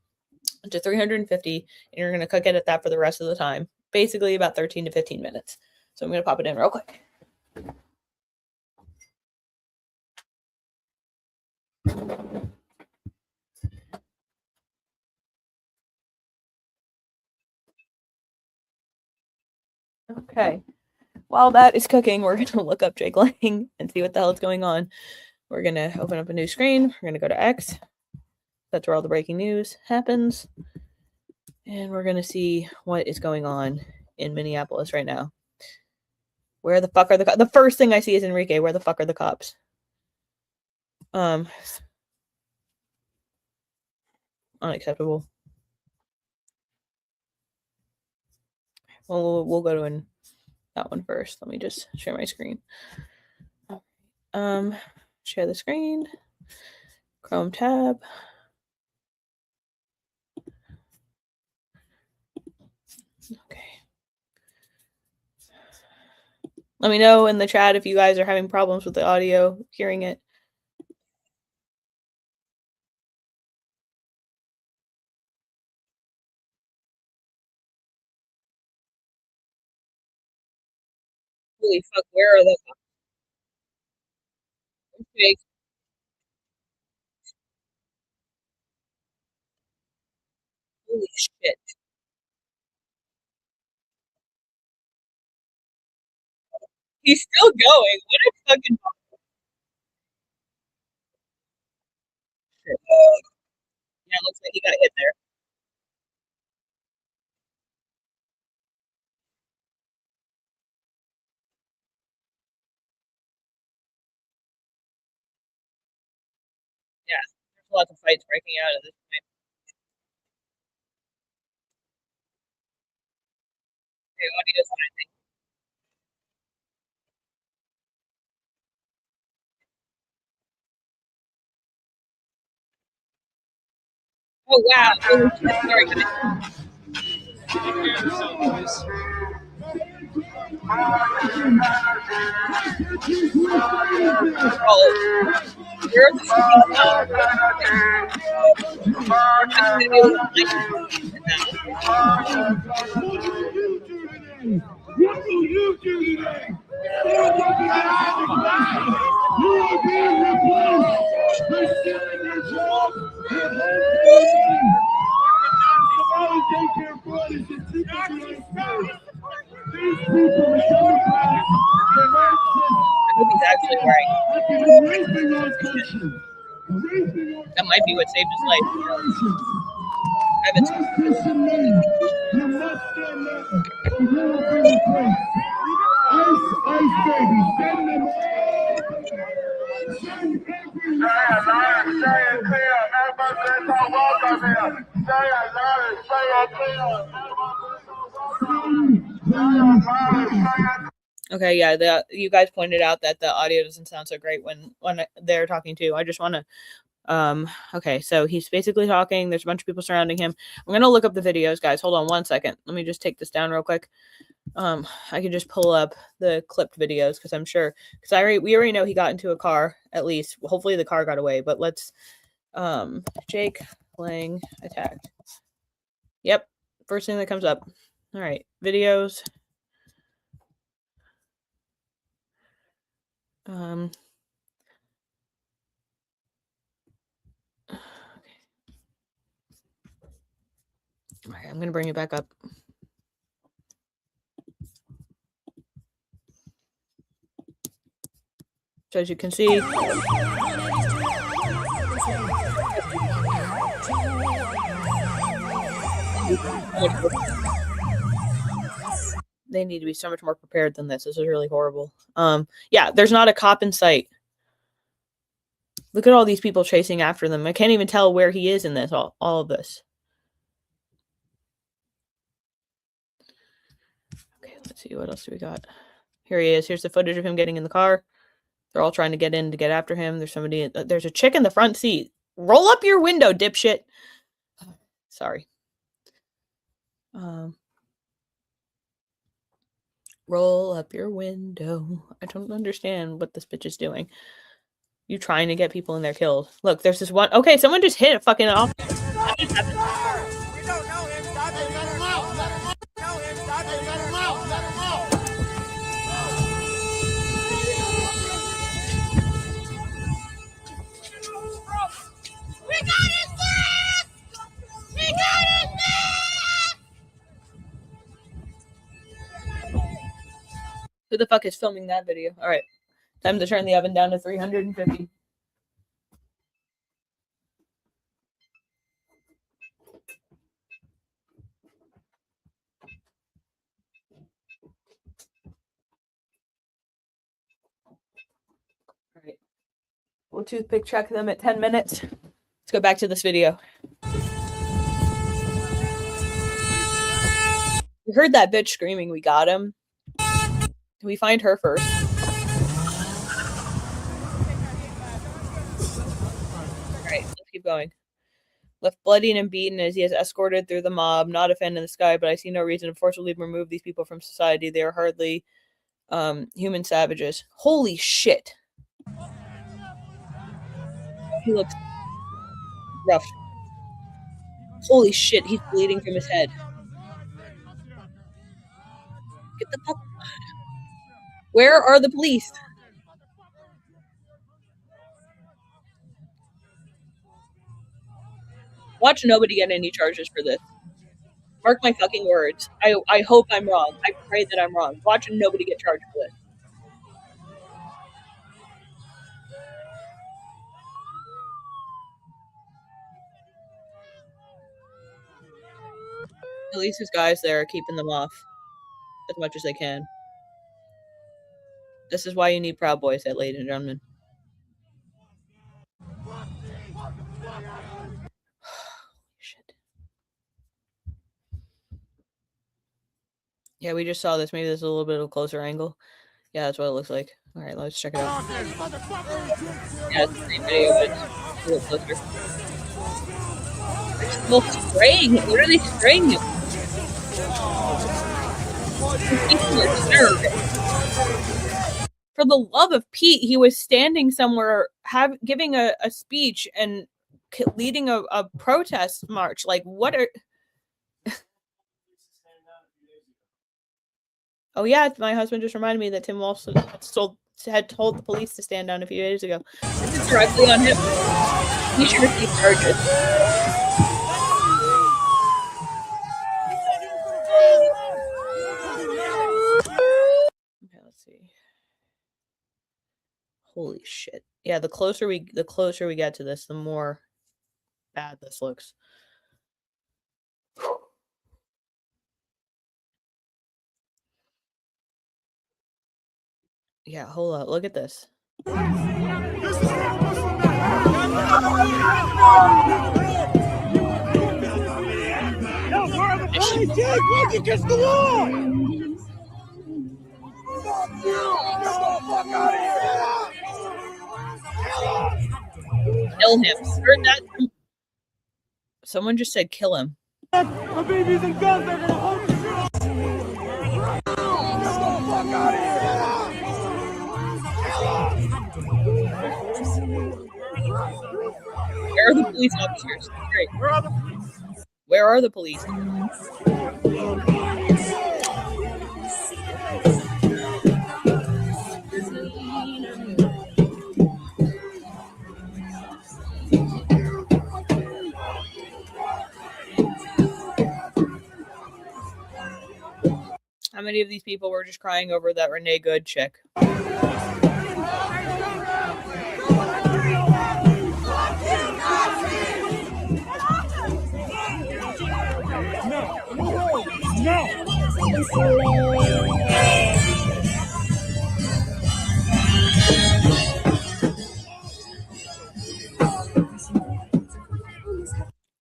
to 350, and you're going to cook it at that for the rest of the time, basically about 13 to 15 minutes. So I'm going to pop it in real quick. Okay. While that is cooking, we're going to look up Jake Lang and see what the hell is going on. We're going to open up a new screen. We're going to go to X. That's where all the breaking news happens. And we're going to see what is going on in Minneapolis right now. Where the fuck are the cops? The first thing I see is Enrique. Where the fuck are the cops? Unacceptable. Well, we'll go to that one first. Let me just share my screen. Share the screen. Chrome tab. Okay. Let me know in the chat if you guys are having problems with the audio, hearing it. Holy fuck, where are the cops? Okay. Holy shit. He's still going. What a fucking shit. Yeah, it looks like he got hit there. Yeah, there's lots of fights breaking out at this point. Okay, audio's on, I think. Oh wow. Holy shit. Sorry, guys. Oh, where are the fucking cops? We're actually gonna be able to find What will you do today? You are being replaced for stealing your job. Somebody take your bodies and keep it behind bars. These people are Democrats, I hope he's actually right. have been raping our country. That might be what saved his life. I haven't seen Listen to me. You must stand up or you will be replaced. Ice baby, send them all. Send Okay, yeah, you guys pointed out that the audio doesn't sound so great when they're talking too. I just want to okay, so he's basically talking. There's a bunch of people surrounding him. I'm gonna look up the videos, guys. Hold on 1 second. Let me just take this down real quick. I can just pull up the clipped videos because I'm sure we already know he got into a car, at least. Hopefully the car got away, but let's Jake Lang attacked. Yep, first thing that comes up. All right, videos. Okay, I'm gonna bring it back up. So as you can see, they need to be so much more prepared than this. This is really horrible. Yeah, there's not a cop in sight. Look at all these people chasing after them. I can't even tell where he is in this, all of this. Okay, let's see. What else do we got? Here he is. Here's the footage of him getting in the car. They're all trying to get in to get after him. There's somebody. There's a chick in the front seat. Roll up your window, dipshit. Sorry. Roll up your window. I don't understand what this bitch is doing. You trying to get people in there killed. Look, there's this one. Okay, someone just hit a fucking off. We don't know him. Stop it. Let him out. Let him out. Know him. Stop it. Let him out. Let him out. We got his back! We got his back! Who the fuck is filming that video? All right. Time to turn the oven down to 350. All right. We'll toothpick check them at 10 minutes. Let's go back to this video. We heard that bitch screaming, we got him. Can we find her first? Alright, let's keep going. Left bloodied and beaten as he is escorted through the mob. Not a fan in the sky, but I see no reason to forcibly remove these people from society. They are hardly human savages. Holy shit. He looks rough. Holy shit, he's bleeding from his head. Get the fuck out. Where are the police? Watch nobody get any charges for this. Mark my fucking words. I hope I'm wrong. I pray that I'm wrong. Watch nobody get charged for this. At least his guys there are keeping them off as much as they can. This is why you need Proud Boys, ladies and gentlemen. Shit. Yeah, we just saw this. Maybe this is a little bit of a closer angle. Yeah, that's what it looks like. All right, let's check it out. Yeah, it's the same video, but it's a little closer. They're still spraying him. What are they spraying him? For the love of Pete, he was standing somewhere giving a speech and leading a protest march. Like, what are... Oh, yeah, my husband just reminded me that Tim Walsh had told the police to stand down a few days ago. This is directly on him. He should receive charges. Holy shit. Yeah, the closer we get to this, the more bad this looks. Yeah, hold up. Look at this. Kill him. Heard that? Someone just said kill him. The babies and guns are gonna hold you. Get the fuck out of here! Where are the police officers? Great. Where are the police? How many of these people were just crying over that Renee Good chick?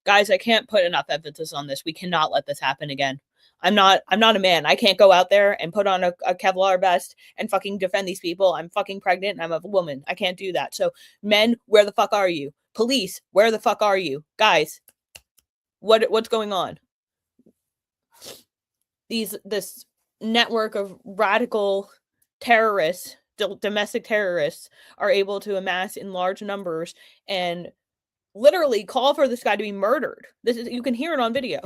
Guys, I can't put enough emphasis on this. We cannot let this happen again. I'm not a man. I can't go out there and put on a Kevlar vest and fucking defend these people. I'm fucking pregnant and I'm a woman. I can't do that. So men, where the fuck are you? Police, where the fuck are you? Guys, what's going on? This network of radical terrorists, domestic terrorists, are able to amass in large numbers and literally call for this guy to be murdered. You can hear it on video.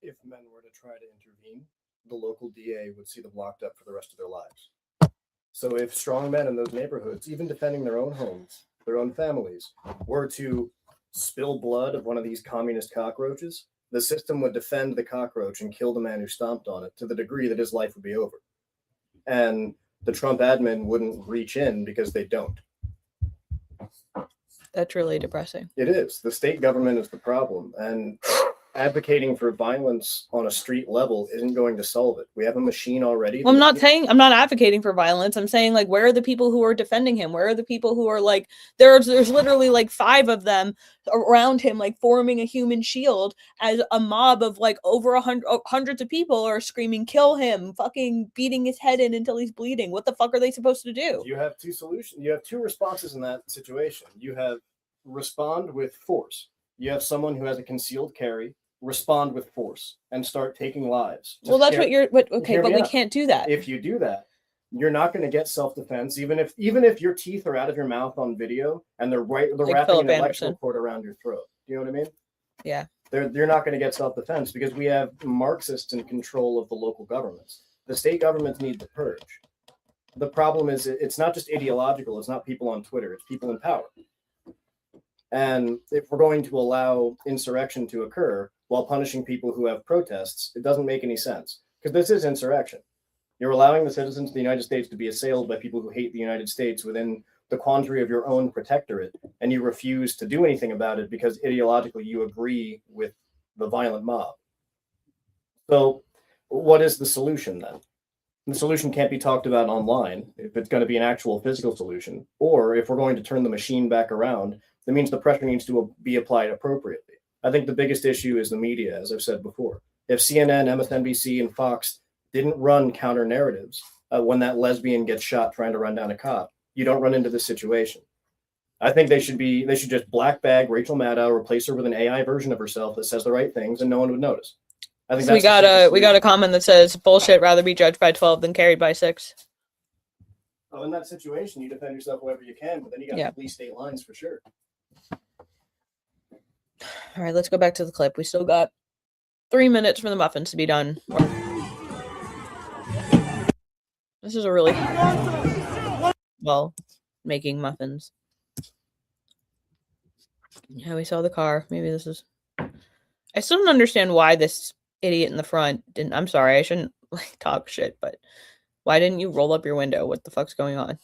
If men were to try to intervene, the local DA would see them locked up for the rest of their lives. So if strong men in those neighborhoods, even defending their own homes, their own families, were to spill blood of one of these communist cockroaches, the system would defend the cockroach and kill the man who stomped on it to the degree that his life would be over. And the Trump admin wouldn't reach in because they don't. That's really depressing. It is. The state government is the problem. And advocating for violence on a street level isn't going to solve it. We have a machine already. Well, I'm not advocating for violence. I'm saying, like, where are the people who are defending him? Where are the people who are like, there's literally like 5 of them around him, like forming a human shield as a mob of like over hundreds of people are screaming, kill him, fucking beating his head in until he's bleeding. What the fuck are they supposed to do? You have 2 solutions. You have 2 responses in that situation. You have respond with force. You have someone who has a concealed carry, respond with force and start taking lives. Well, that's what you're. But we can't do that. If you do that, you're not going to get self-defense. Even if your teeth are out of your mouth on video and they're wrapping an electrical cord around your throat. Do you know what I mean? Yeah. You're not going to get self-defense because we have Marxists in control of the local governments. The state governments need the purge. The problem is it's not just ideological. It's not people on Twitter. It's people in power. And if we're going to allow insurrection to occur while punishing people who have protests, it doesn't make any sense. Because this is insurrection. You're allowing the citizens of the United States to be assailed by people who hate the United States within the quandary of your own protectorate, and you refuse to do anything about it because ideologically you agree with the violent mob. So what is the solution then? The solution can't be talked about online if it's going to be an actual physical solution, or if we're going to turn the machine back around, that means the pressure needs to be applied appropriately. I think the biggest issue is the media, as I've said before. If CNN, MSNBC, and Fox didn't run counter narratives when that lesbian gets shot trying to run down a cop, you don't run into this situation. I think they should just black bag Rachel Maddow, replace her with an AI version of herself that says the right things, and no one would notice. I think so we got a comment that says bullshit. Rather be judged by 12 than carried by 6. Well, in that situation, you defend yourself wherever you can, but then you got to police state lines for sure. All right, let's go back to the clip. We still got 3 minutes for the muffins to be done. This is a really making muffins. Yeah, we saw the car. Maybe this is. I still don't understand why this idiot in the front didn't. I'm sorry, I shouldn't talk shit, but why didn't you roll up your window? What the fuck's going on?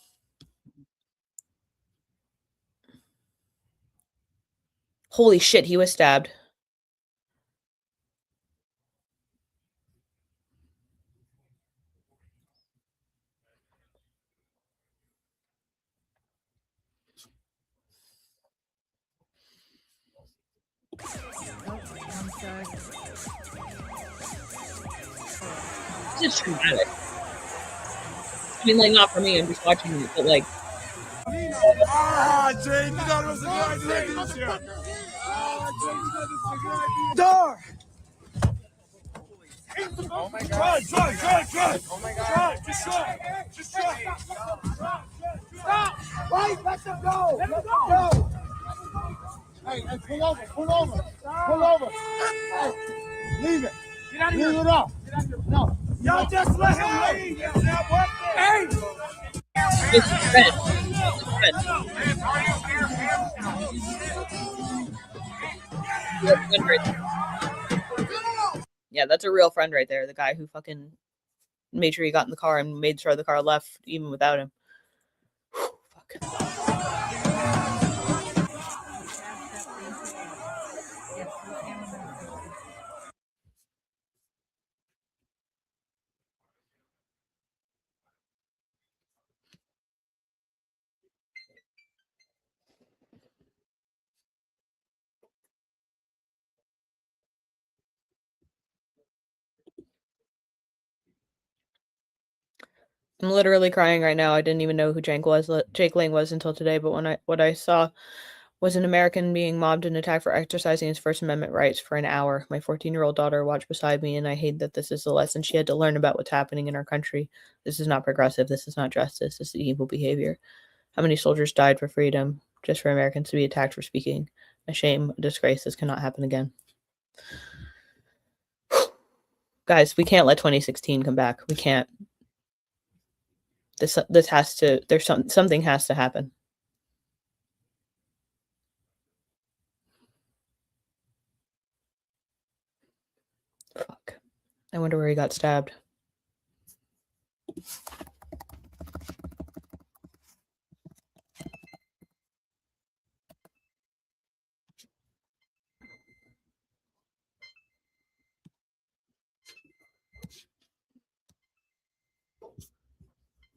Holy shit, he was stabbed. It's just traumatic. I mean, like, not for me, I'm just watching it, but like. Jay, you thought it was a good idea, didn't you? Door! Oh my God. Drive. Oh my God. Just drive. Stop! Wait, let them go. Let them go. Hey, pull over. Hey, leave it. Get out of here. Leave it up. No. Y'all just let him leave. It's not working. Hey! This is red. Yep, Yeah, that's a real friend right there. The guy who fucking made sure he got in the car and made sure the car left even without him. Whew, fuck. I'm literally crying right now. I didn't even know who Jake Lang was until today, but what I saw was an American being mobbed and attacked for exercising his First Amendment rights for an hour. My 14-year-old daughter watched beside me, and I hate that this is the lesson she had to learn about what's happening in our country. This is not progressive. This is not justice. This is evil behavior. How many soldiers died for freedom just for Americans to be attacked for speaking? A shame, a disgrace. This cannot happen again. Guys, we can't let 2016 come back. We can't. This has to. Something has to happen. Fuck. I wonder where he got stabbed.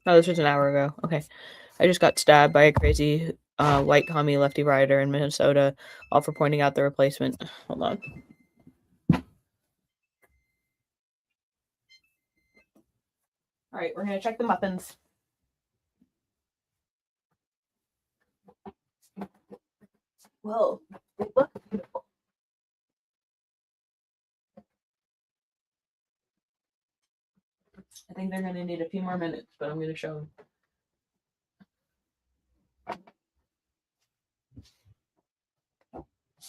Oh, this was an hour ago. Okay. I just got stabbed by a crazy white commie lefty rioter in Minnesota, all for pointing out the replacement. Hold on. All right, we're going to check the muffins. Whoa, they look beautiful. I think they're going to need a few more minutes, but I'm going to show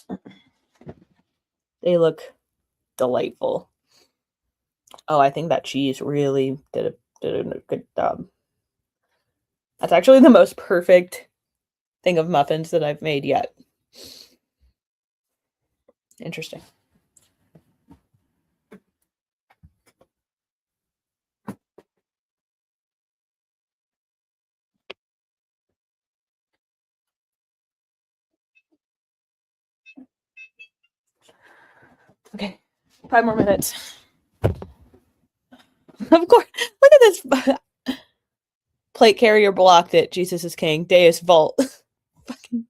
them. They look delightful. Oh, I think that cheese really did a good job. That's actually the most perfect thing of muffins that I've made yet. Interesting. Okay, 5 more minutes. Of course, look at this. Plate carrier blocked it. Jesus is king. Deus Vult. Fucking.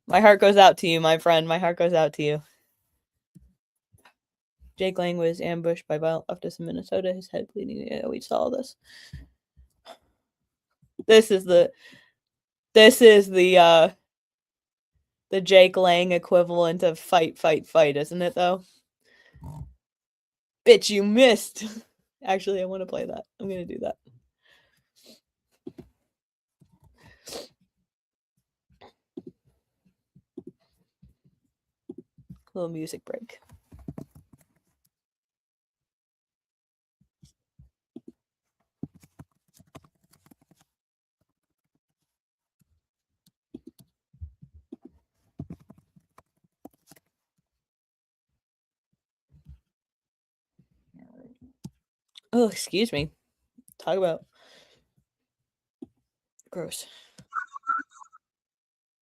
My heart goes out to you, my friend. My heart goes out to you. Jake Lang was ambushed by violent leftists in Minnesota. His head bleeding. Yeah, we saw this. This is the Jake Lang equivalent of fight, isn't it though? Bitch, you missed. Actually, I want to play that. I'm going to do that. Little music break. Oh, excuse me. Talk about gross.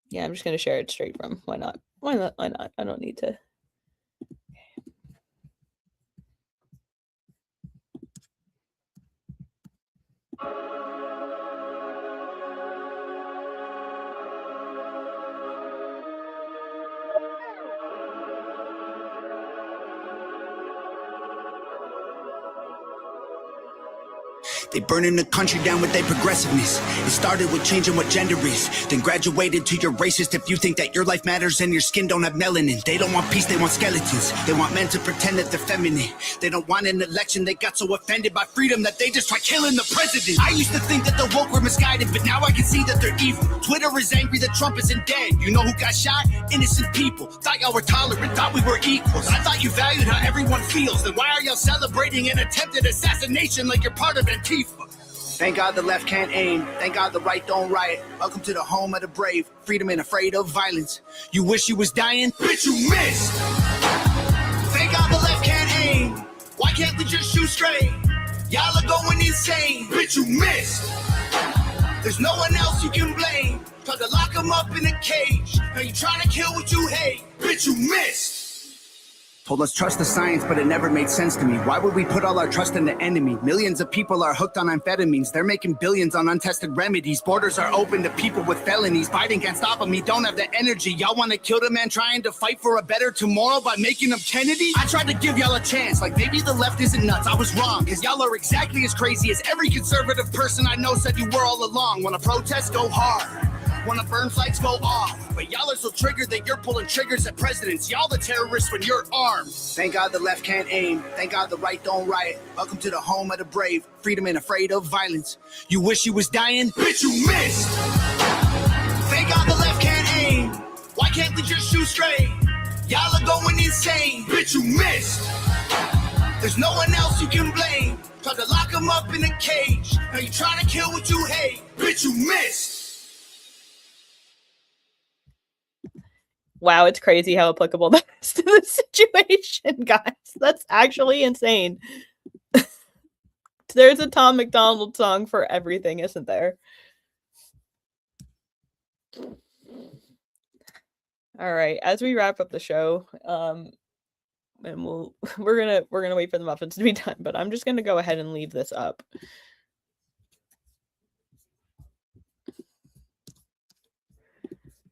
Yeah, I'm just going to share it straight from. Why not? Why not? I don't need to. They burning the country down with their progressiveness. It started with changing what gender is, then graduated to you're racist if you think that your life matters and your skin don't have melanin. They don't want peace, they want skeletons. They want men to pretend that they're feminine. They don't want an election, they got so offended by freedom that they just try killing the president. I used to think that the woke were misguided, but now I can see that they're evil. Twitter is angry that Trump isn't dead. You know who got shot? Innocent people. Thought y'all were tolerant, thought we were equals. I thought you valued how everyone feels. Then why are y'all celebrating an attempted assassination like you're part of Antifa? Thank God the left can't aim. Thank God the right don't riot. Welcome to the home of the brave. Freedom and afraid of violence. You wish you was dying? Bitch, you missed. Thank God the left can't aim. can't we just shoot straight? Y'all are going insane. Bitch, you missed. There's no one else you can blame. Tried to lock him up in a cage. Now you trying to kill what you hate. Bitch, you missed. Told us trust the science, but it never made sense to me. Why would we put all our trust in the enemy? Millions of people are hooked on amphetamines. They're making billions on untested remedies. Borders are open to people with felonies. Biden can't stop them, he don't have the energy. Y'all want to kill the man trying to fight for a better tomorrow by making him Kennedy? I tried to give y'all a chance, like maybe the left isn't nuts. I was wrong, cause y'all are exactly as crazy as every conservative person I know said you were all along. Wanna protest, go hard. Wanna burn flags, go off. But y'all are so triggered that you're pulling triggers at presidents. Y'all the terrorists when you're armed. Thank God the left can't aim. Thank God the right don't riot. Welcome to the home of the brave. Freedom and afraid of violence. You wish you was dying? Bitch, you missed. Thank God the left can't aim. Why can't we just shoot straight? Y'all are going insane. Bitch, you missed. There's no one else you can blame. Tried to lock him up in a cage. Now you trying to kill what you hate. Bitch, you missed. Wow, it's crazy how applicable that is to the situation, guys. That's actually insane. There's a Tom McDonald song for everything, isn't there? All right, as we wrap up the show, and we're gonna wait for the muffins to be done, but I'm just gonna go ahead and leave this up.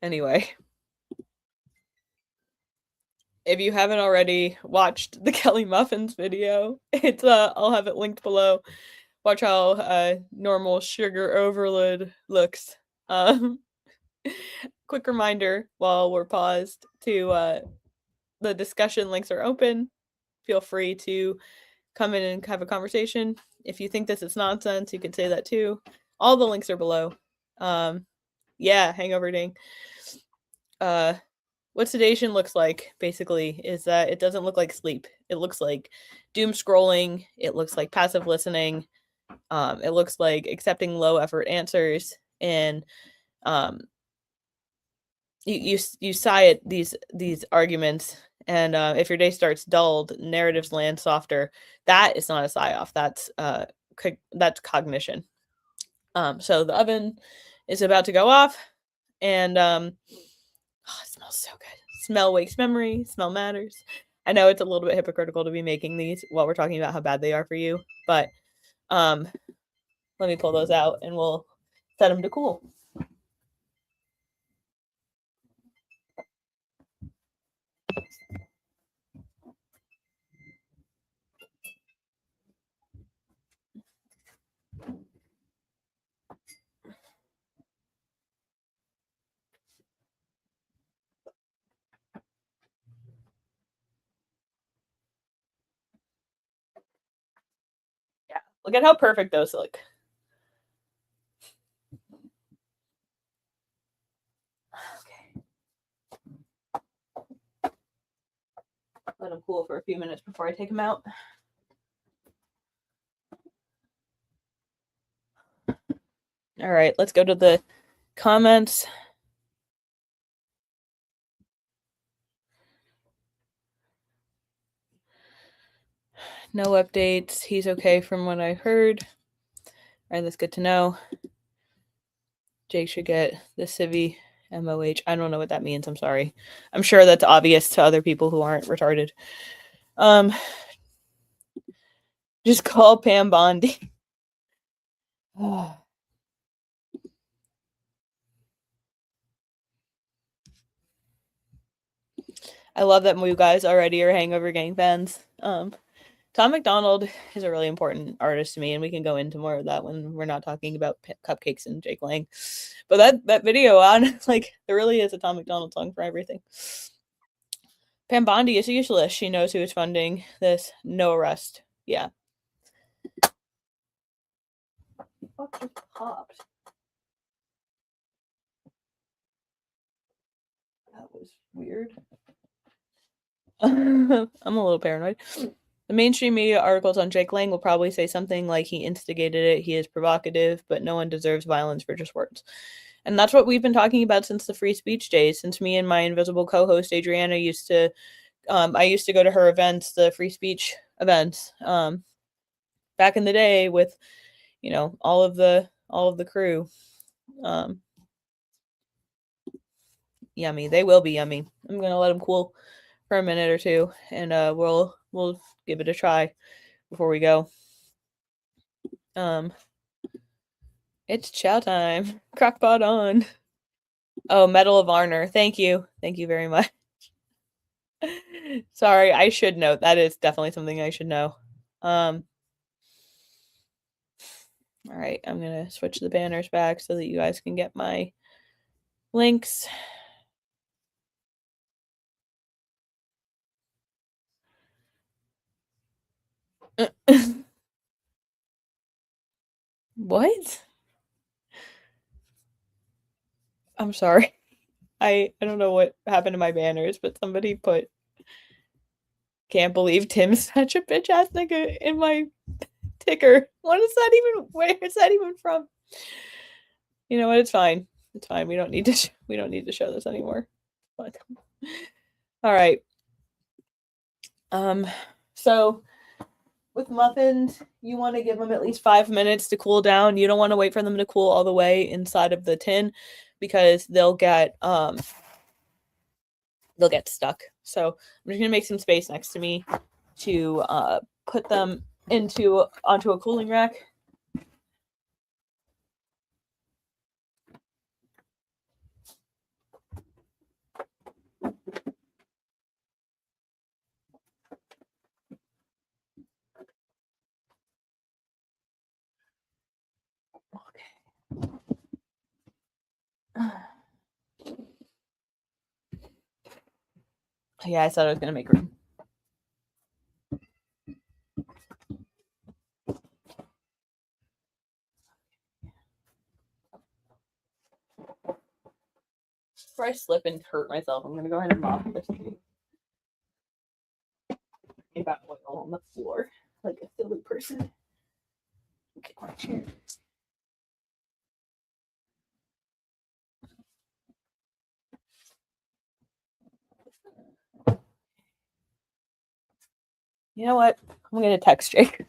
Anyway. If you haven't already watched the Kelly Muffins video, it's I'll have it linked below. Watch how normal sugar overload looks. Quick reminder while we're paused to the discussion links are open. Feel free to come in and have a conversation. If you think this is nonsense, you can say that too. All the links are below. Yeah, hangover ding. What sedation looks like, basically, is that it doesn't look like sleep. It looks like doom scrolling. It looks like passive listening. It looks like accepting low effort answers. And you sigh at these arguments. And if your day starts dulled, narratives land softer. That is not a sigh off. That's cognition. So the oven is about to go off. And oh, it smells so good. Smell wakes memory. Smell matters. I know it's a little bit hypocritical to be making these while we're talking about how bad they are for you, but let me pull those out and we'll set them to cool. Look at how perfect those look. Okay. Let them cool for a few minutes before I take them out. All right, let's go to the comments. No updates. He's okay from what I heard. All right, that's good to know. Jake should get the Civi MOH. I don't know what that means. I'm sorry. I'm sure that's obvious to other people who aren't retarded. Just call Pam Bondi. I love that you guys already are Hangover Gang fans. Tom McDonald is a really important artist to me, and we can go into more of that when we're not talking about cupcakes and Jake Lang. But that video on, like, there really is a Tom McDonald song for everything. Pam Bondi is useless. She knows who is funding this. No arrest. Yeah. What just popped? That was weird. I'm a little paranoid. The mainstream media articles on Jake Lang will probably say something like he instigated it, he is provocative, but no one deserves violence for just words. And that's what we've been talking about since the free speech days, since me and my invisible co-host Adriana used to, I used to go to her events, the free speech events. Back in the day with, all of the crew. Yummy. They will be yummy. I'm gonna let them cool for a minute or two, and we'll give it a try before we go. It's chow time. Crockpot on. Oh, Medal of Honor. Thank you very much. Sorry, I should know. That is definitely something I should know. All right, I'm gonna switch the banners back so that you guys can get my links. What? I'm sorry. I don't know what happened to my banners, but somebody put "Can't believe Tim's such a bitch ass nigga" in my ticker. What is that even? Where is that even from? You know what? It's fine. It's fine. We don't need to. We don't need to show this anymore. But all right. So with muffins, you want to give them at least 5 minutes to cool down. You don't want to wait for them to cool all the way inside of the tin, because they'll get stuck. So I'm just gonna make some space next to me to put them onto a cooling rack. Yeah, I thought I was gonna make room. Before I slip and hurt myself, I'm gonna go ahead and mop this thing. About oil on the floor like a silly person. Get my chair. You know what? I'm gonna text Jake.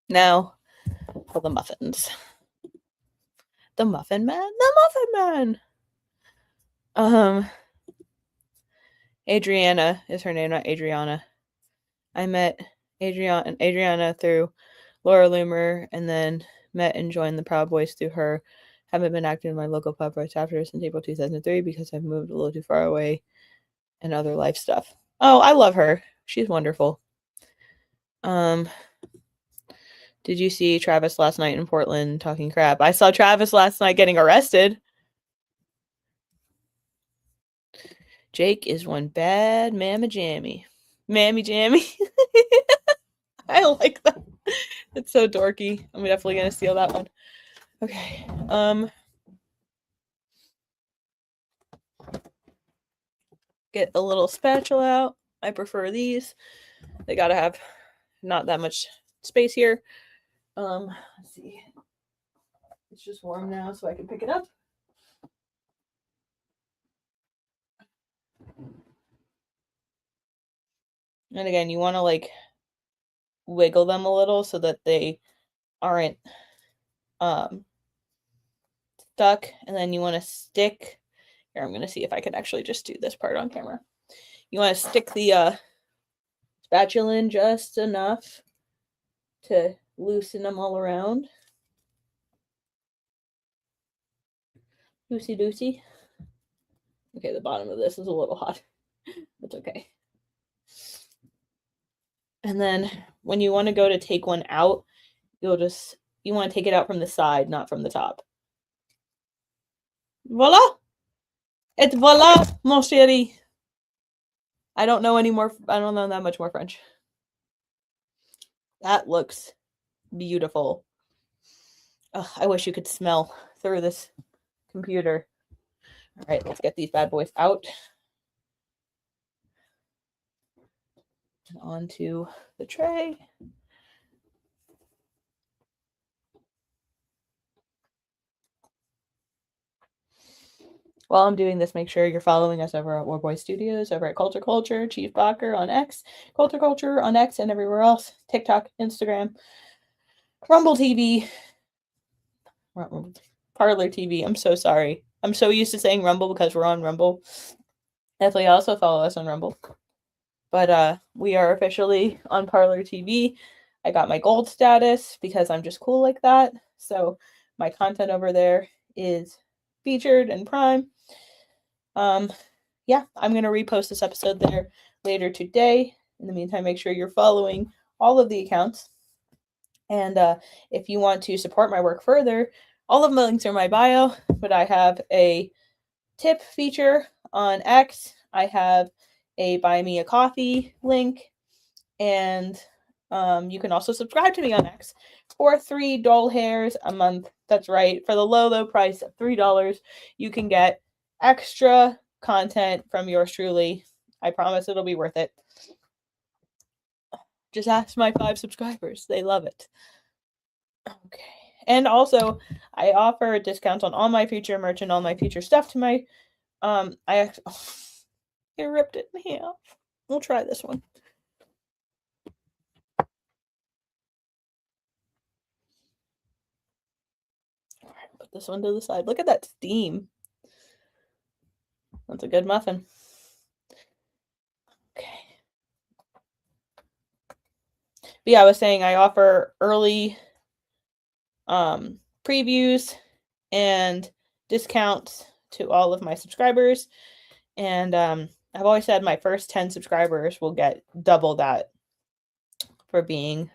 Now for the muffins. The Muffin Man? The Muffin Man! Adriana is her name, not Adriana. I met Adriana through Laura Loomer, and then met and joined the Proud Boys through her. Haven't been active in my local pub right after since April 2003 because I've moved a little too far away and other life stuff. Oh, I love her. She's wonderful. Did you see Travis last night in Portland talking crap? I saw Travis last night getting arrested. Jake is one bad mamma jammy. Mammy jammy. I like that. It's so dorky. I'm definitely gonna steal that one. Okay. Get a little spatula out. I prefer these. They gotta have not that much space here. Let's see. It's just warm now, so I can pick it up. And again, you want to like wiggle them a little so that they aren't stuck. And then you want to stick. Here, I'm going to see if I can actually just do this part on camera. You want to stick the spatula in just enough to loosen them all around. Loosey doosey. Okay, the bottom of this is a little hot. That's okay. And then when you want to go to take one out, you want to take it out from the side, not from the top. Voila! Et voila, mon chéri. I don't know that much more French. That looks beautiful. Ugh, I wish you could smell through this computer. All right, let's get these bad boys out. And onto the tray. While I'm doing this, make sure you're following us over at Warboy Studios, over at Culture, Chief Bacher on X, Culture on X and everywhere else, TikTok, Instagram, Rumble TV, Parlor TV. I'm so sorry. I'm so used to saying Rumble because we're on Rumble. Definitely also follow us on Rumble. But we are officially on Parlor TV. I got my gold status because I'm just cool like that. So my content over there is featured and prime. Yeah, I'm going to repost this episode there later today. In the meantime, make sure you're following all of the accounts. And if you want to support my work further, all of my links are in my bio, but I have a tip feature on X. I have a buy me a coffee link, and you can also subscribe to me on X for $3 a month. That's right. For the low price of $3, you can get extra content from yours truly. I promise it'll be worth it. Just ask my 5 subscribers. They love it. Okay. And also, I offer a discount on all my future merch and all my future stuff to my it ripped it in half. We'll try this one. All right, put this one to the side. Look at that steam. That's a good muffin. Okay. But yeah, I was saying I offer early previews and discounts to all of my subscribers. And I've always said my first 10 subscribers will get double that for being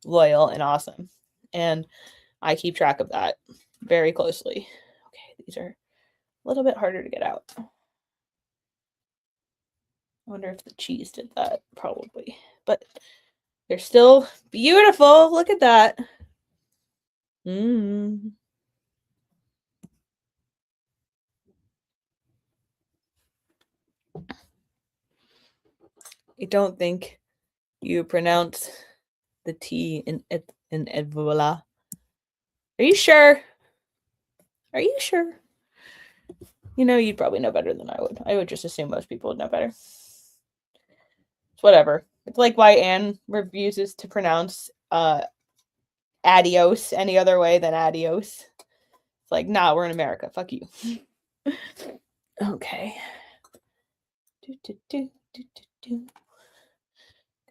loyal and awesome. And I keep track of that very closely. Okay, these are a little bit harder to get out. I wonder if the cheese did that. Probably. But they're still beautiful. Look at that. I don't think you pronounce the T in Edvola. Are you sure? Are you sure? You know, you'd probably know better than I would. I would just assume most people would know better. It's whatever. It's like why Anne refuses to pronounce adios any other way than adios. It's like, nah, we're in America. Fuck you. Okay.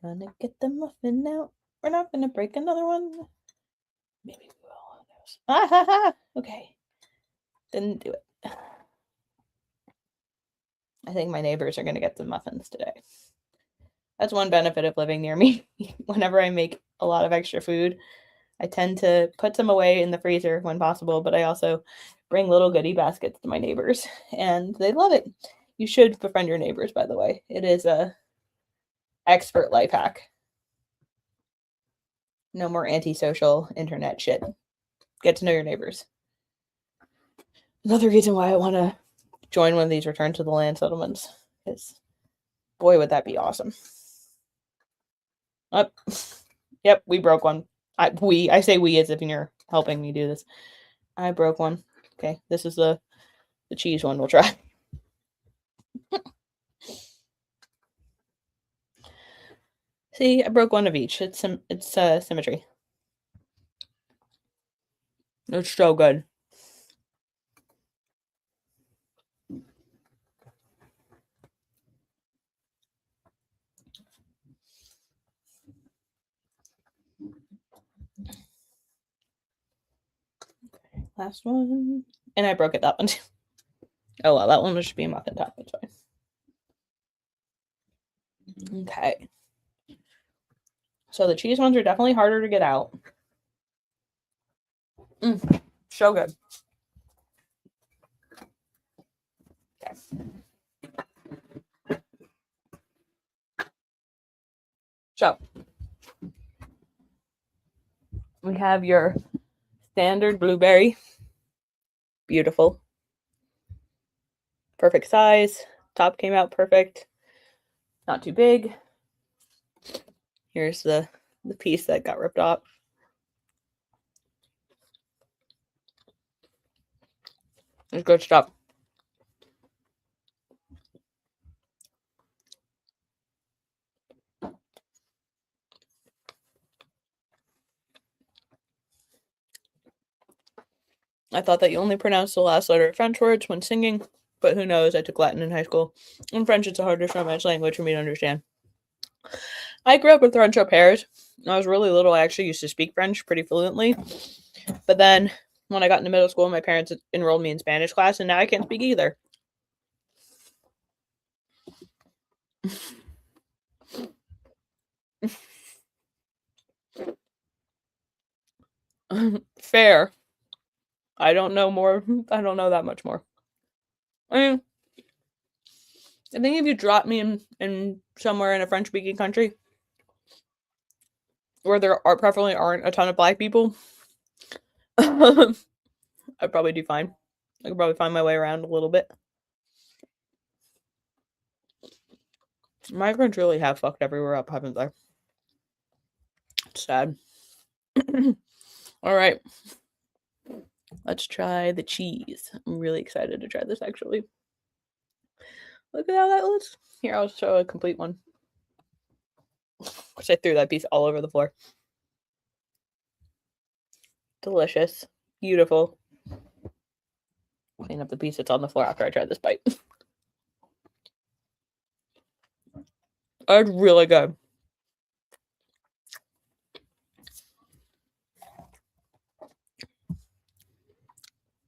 Gonna get the muffin out. We're not gonna break another one. Maybe we will. Okay. Didn't do it. I think my neighbors are gonna get the muffins today. That's one benefit of living near me. Whenever I make a lot of extra food, I tend to put some away in the freezer when possible, but I also bring little goodie baskets to my neighbors, and they love it. You should befriend your neighbors, by the way. It is a expert life hack. No more antisocial internet shit. Get to know your neighbors. Another reason why I want to join one of these return to the land settlements is, boy, would that be awesome. Yep, we broke one. I say we as if you're helping me do this. I broke one. Okay, this is the cheese one we'll try. See, I broke one of each. It's symmetry. It's so good. Last one. And I broke it that one too. Oh well, that one should be a muffin top. That's fine. Okay. So the cheese ones are definitely harder to get out. So good. Okay. So we have your standard blueberry. Beautiful. Perfect size. Top came out perfect. Not too big. Here's the piece that got ripped off. It's good stuff. I thought that you only pronounced the last letter of French words when singing, but who knows? I took Latin in high school. In French, it's a harder French language for me to understand. I grew up with French au pairs. When I was really little, I actually used to speak French pretty fluently. But then when I got into middle school, my parents enrolled me in Spanish class, and now I can't speak either. Fair. I don't know more. I don't know that much more. I mean, I think if you drop me in somewhere in a French-speaking country where there preferably aren't a ton of black people, I'd probably do fine. I could probably find my way around a little bit. Migrants really have fucked everywhere up, haven't they? It's sad. All right. Let's try the cheese. I'm really excited to try this, actually. Look at how that looks. Here, I'll show a complete one. Because I threw that piece all over the floor. Delicious. Beautiful. Clean up the piece that's on the floor after I try this bite. It's really good.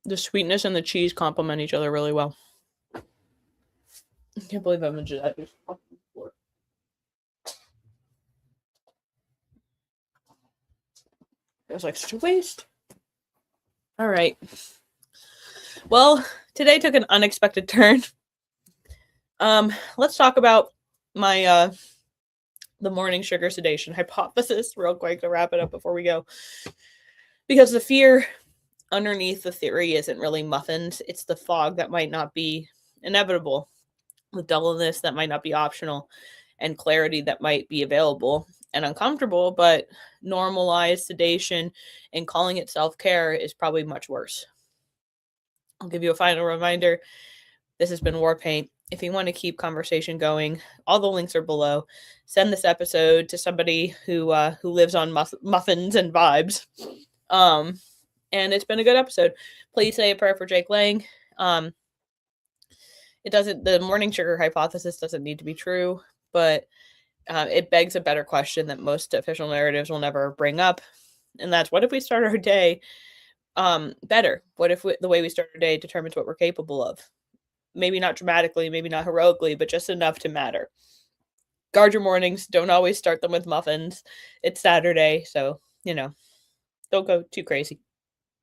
The sweetness and the cheese complement each other really well. I can't believe I'm into that. It was like such a waste. All right. Well, today took an unexpected turn. Let's talk about my the morning sugar sedation hypothesis real quick to wrap it up before we go. Because the fear underneath the theory isn't really muffins. It's the fog that might not be inevitable, the dullness that might not be optional, and clarity that might be available and uncomfortable, but normalized sedation and calling it self-care is probably much worse. I'll give you a final reminder. This has been WARPAINT. If you want to keep conversation going, all the links are below. Send this episode to somebody who lives on muffins and vibes. And it's been a good episode. Please say a prayer for Jake Lang. The morning sugar hypothesis doesn't need to be true, but it begs a better question that most official narratives will never bring up. And that's, what if we start our day better? What if the way we start our day determines what we're capable of? Maybe not dramatically, maybe not heroically, but just enough to matter. Guard your mornings. Don't always start them with muffins. It's Saturday, so, don't go too crazy.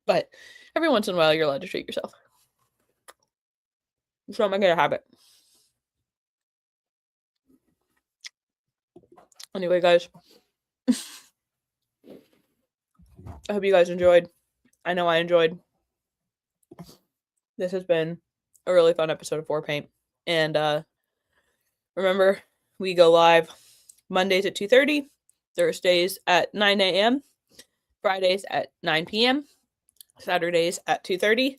But every once in a while, you're allowed to treat yourself. So I'm going to have it. Anyway, guys. I hope you guys enjoyed. I know I enjoyed. This has been a really fun episode of WARPAINT. And remember, we go live Mondays at 2:30, Thursdays at 9 a.m., Fridays at 9 p.m., Saturdays at 2:30.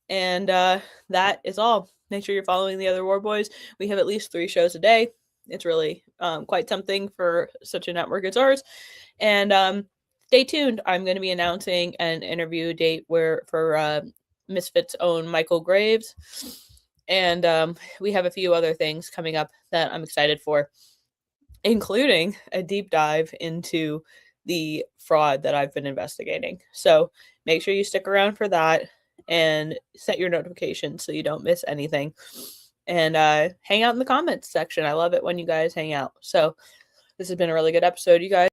And that is all. Make sure you're following the other War Boys. We have at least 3 shows a day. It's really quite something for such a network as ours. And stay tuned. I'm going to be announcing an interview date for Misfits' own Michael Graves. And we have a few other things coming up that I'm excited for, including a deep dive into the fraud that I've been investigating. So make sure you stick around for that and set your notifications so you don't miss anything. And hang out in the comments section. I love it when you guys hang out. So this has been a really good episode, you guys.